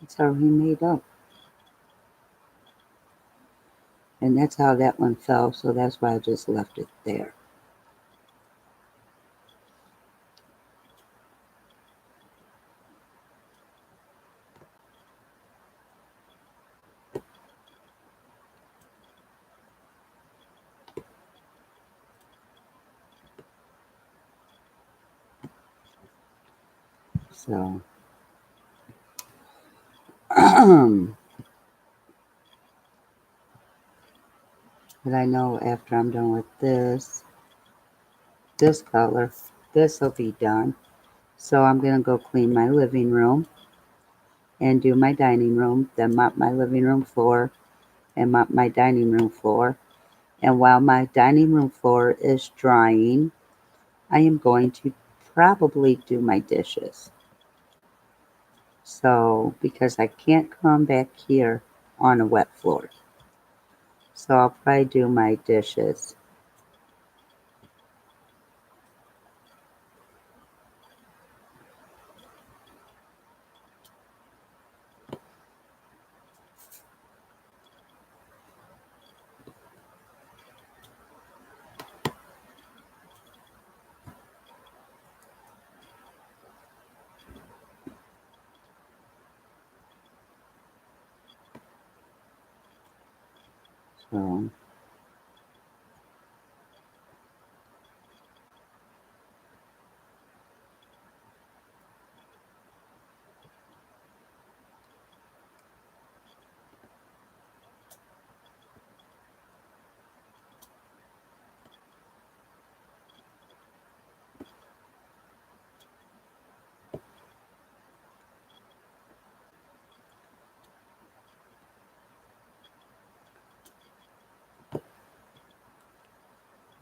it's already made up. And that's how that one fell, so that's why I just left it there. So, but I know after I'm done with this color, this will be done. So I'm going to go clean my living room and do my dining room, then mop my living room floor and mop my dining room floor. And while my dining room floor is drying, I am going to probably do my dishes. So, because I can't come back here on a wet floor. So I'll probably do my dishes. So,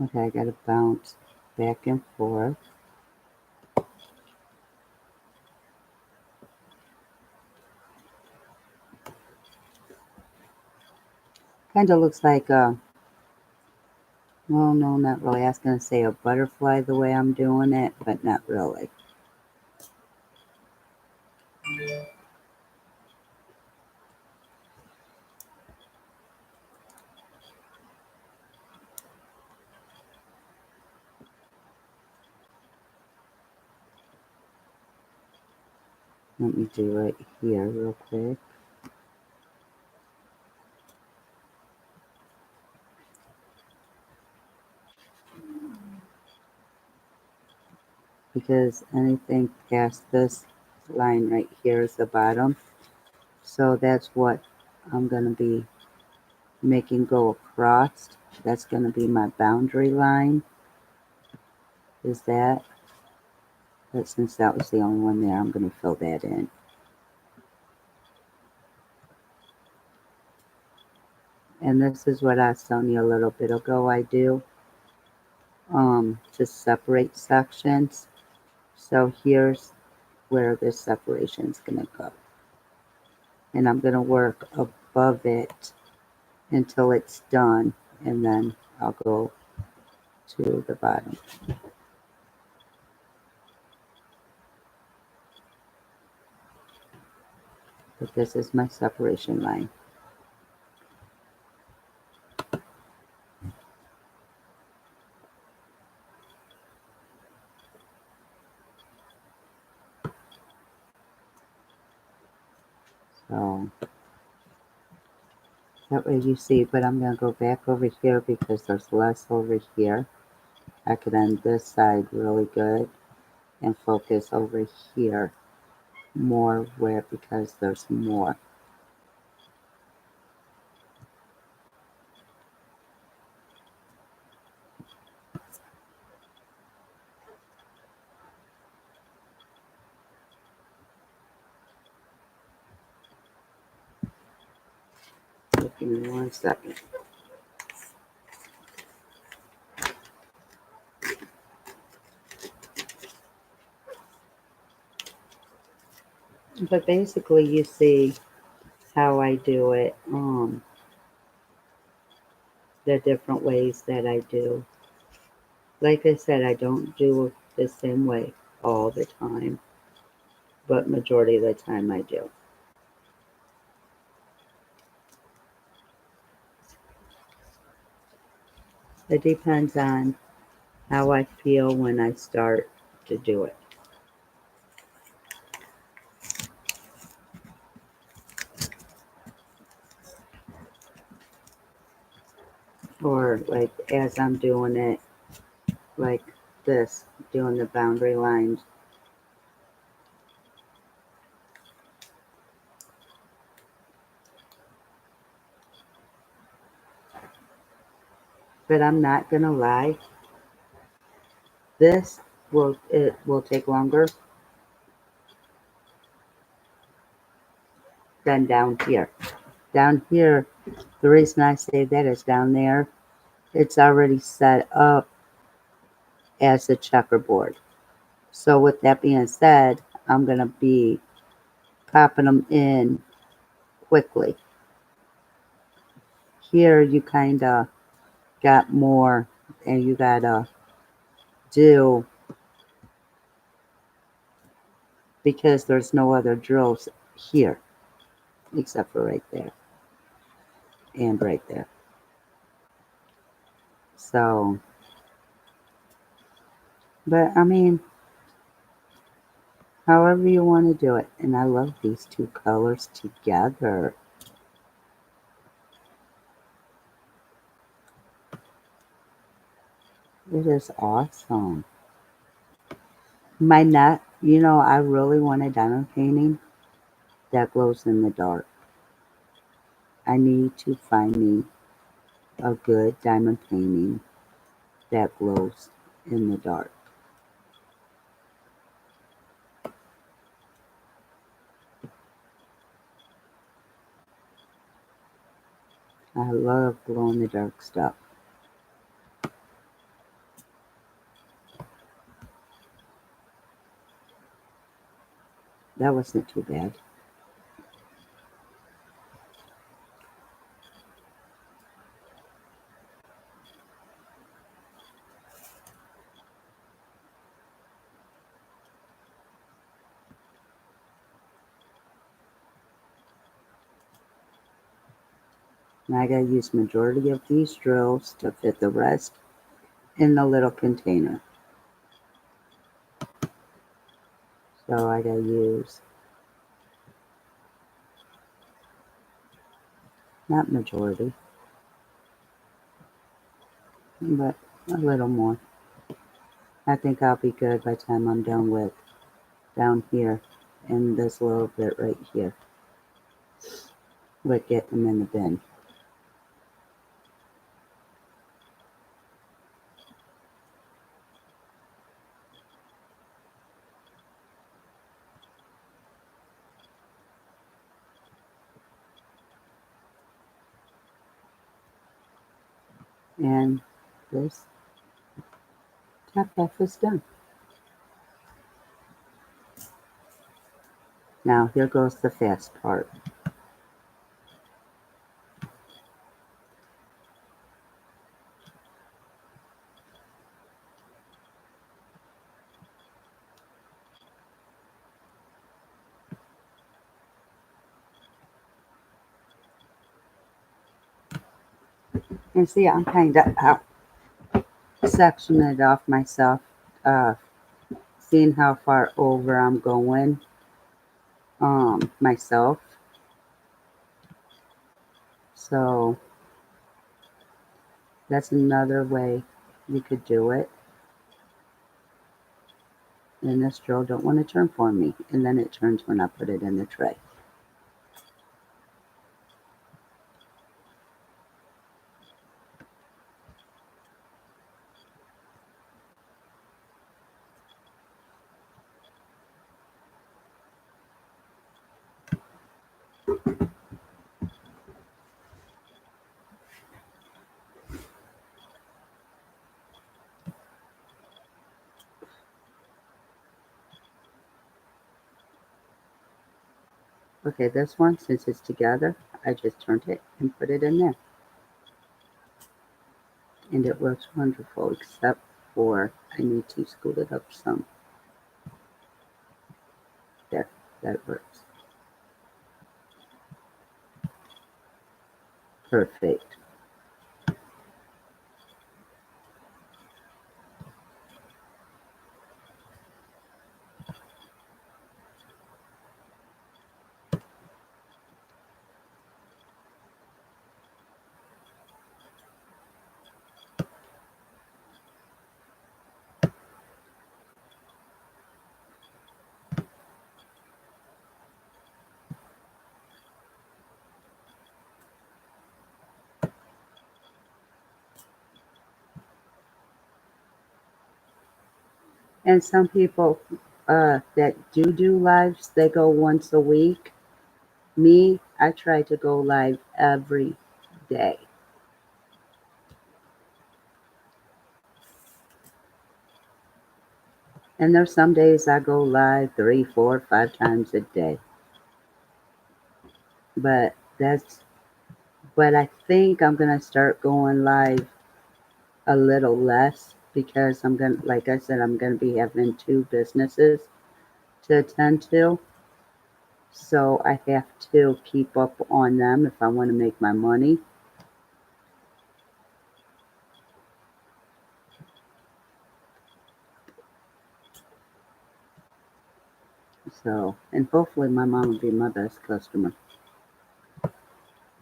okay, I gotta bounce back and forth. Kind of looks like well, no, not really. I was gonna say a butterfly the way I'm doing it, but not really. Let me do it here real quick. Because anything past this line right here is the bottom. So that's what I'm going to be making go across. That's going to be my boundary line. Is that? But since that was the only one there, I'm going to fill that in. And this is what I was telling you a little bit ago I do. To separate sections. So here's where this separation is going to go. And I'm going to work above it until it's done, and then I'll go to the bottom. But this is my separation line. So that way you see, but I'm going to go back over here because there's less over here. I could end this side really good and focus over here more where because there's more. Give me 1 second. But basically you see how I do it, the different ways that I do. Like I said, I don't do it the same way all the time, but majority of the time I do. It depends on how I feel when I start to do it. Or like as I'm doing it, like this, doing the boundary lines. But I'm not gonna lie, it will take longer than down here. Down here, the reason I say that is down there, it's already set up as a checkerboard. So with that being said, I'm gonna be popping them in quickly. Here you kinda got more and you gotta do because there's no other drills here except for right there and right there. So, but I mean, however you want to do it. And I love these two colors together. It is awesome. My neck, I really want a diamond painting that glows in the dark. I need to find me a good diamond painting that glows in the dark. I love glow in the dark stuff. That wasn't too bad. Now I gotta use majority of these drills to fit the rest in the little container. So I gotta use, not majority, but a little more. I think I'll be good by the time I'm done with down here and this little bit right here with getting them in the bin. And this top half is done. Now here goes the fast part. can see I'm kind of out sectioning it off myself, uh, seeing how far over I'm going myself. So that's another way you could do it. And this drill don't want to turn for me, and then it turns when I put it in the tray. Okay, this one, since it's together, I just turned it and put it in there. And it works wonderful, except for I need to scoot it up some. There, that works. Perfect. And some people that do lives, they go once a week. Me, I try to go live every day. And there's some days I go live 3, 4, 5 times a day. But I think I'm gonna start going live a little less because like I said, I'm gonna be having 2 businesses to attend to. So I have to keep up on them if I want to make my money. So, and hopefully my mom will be my best customer.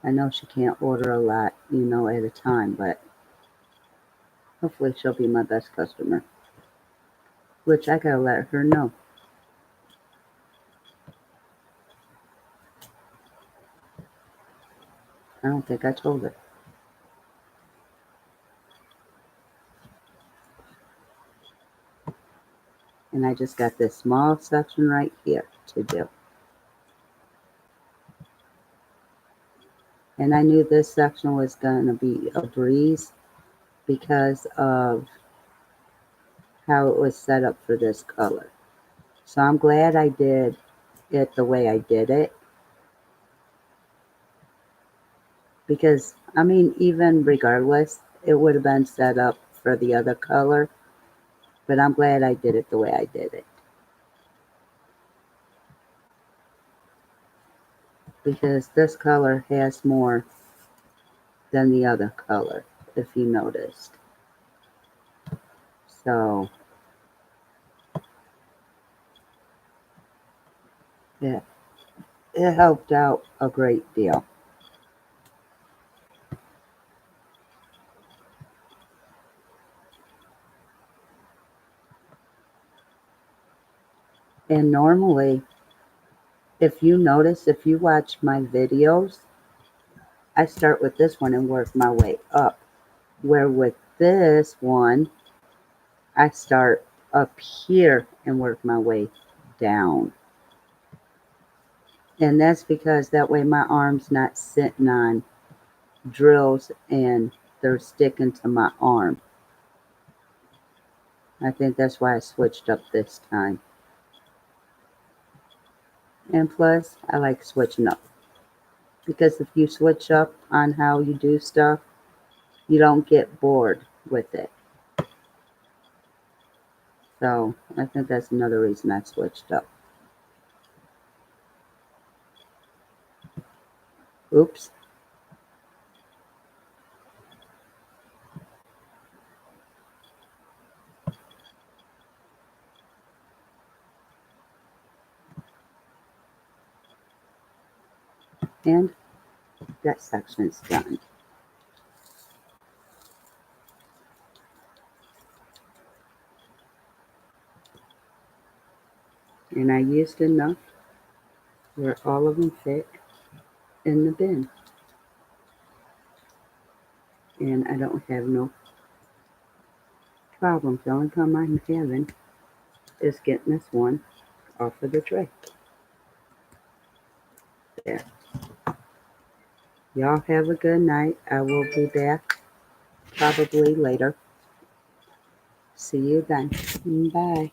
I know she can't order a lot, at a time, but hopefully she'll be my best customer. Which I gotta let her know. I don't think I told her. And I just got this small section right here to do. And I knew this section was gonna be a breeze because of how it was set up for this color. So I'm glad I did it the way I did it. Because, I mean, even regardless, it would have been set up for the other color. But I'm glad I did it the way I did it. Because this color has more than the other color, if you noticed. So, yeah, it helped out a great deal. And normally, if you notice, if you watch my videos, I start with this one and work my way up. Where with this one, I start up here and work my way down. And that's because that way my arm's not sitting on drills and they're sticking to my arm. I think that's why I switched up this time. And plus, I like switching up. Because if you switch up on how you do stuff, you don't get bored with it. So I think that's another reason I switched up. Oops. And that section's done. And I used enough where all of them fit in the bin. And I don't have no problems. The only problem I'm having is getting this one off of the tray. There. Y'all have a good night. I will be back probably later. See you then. Bye.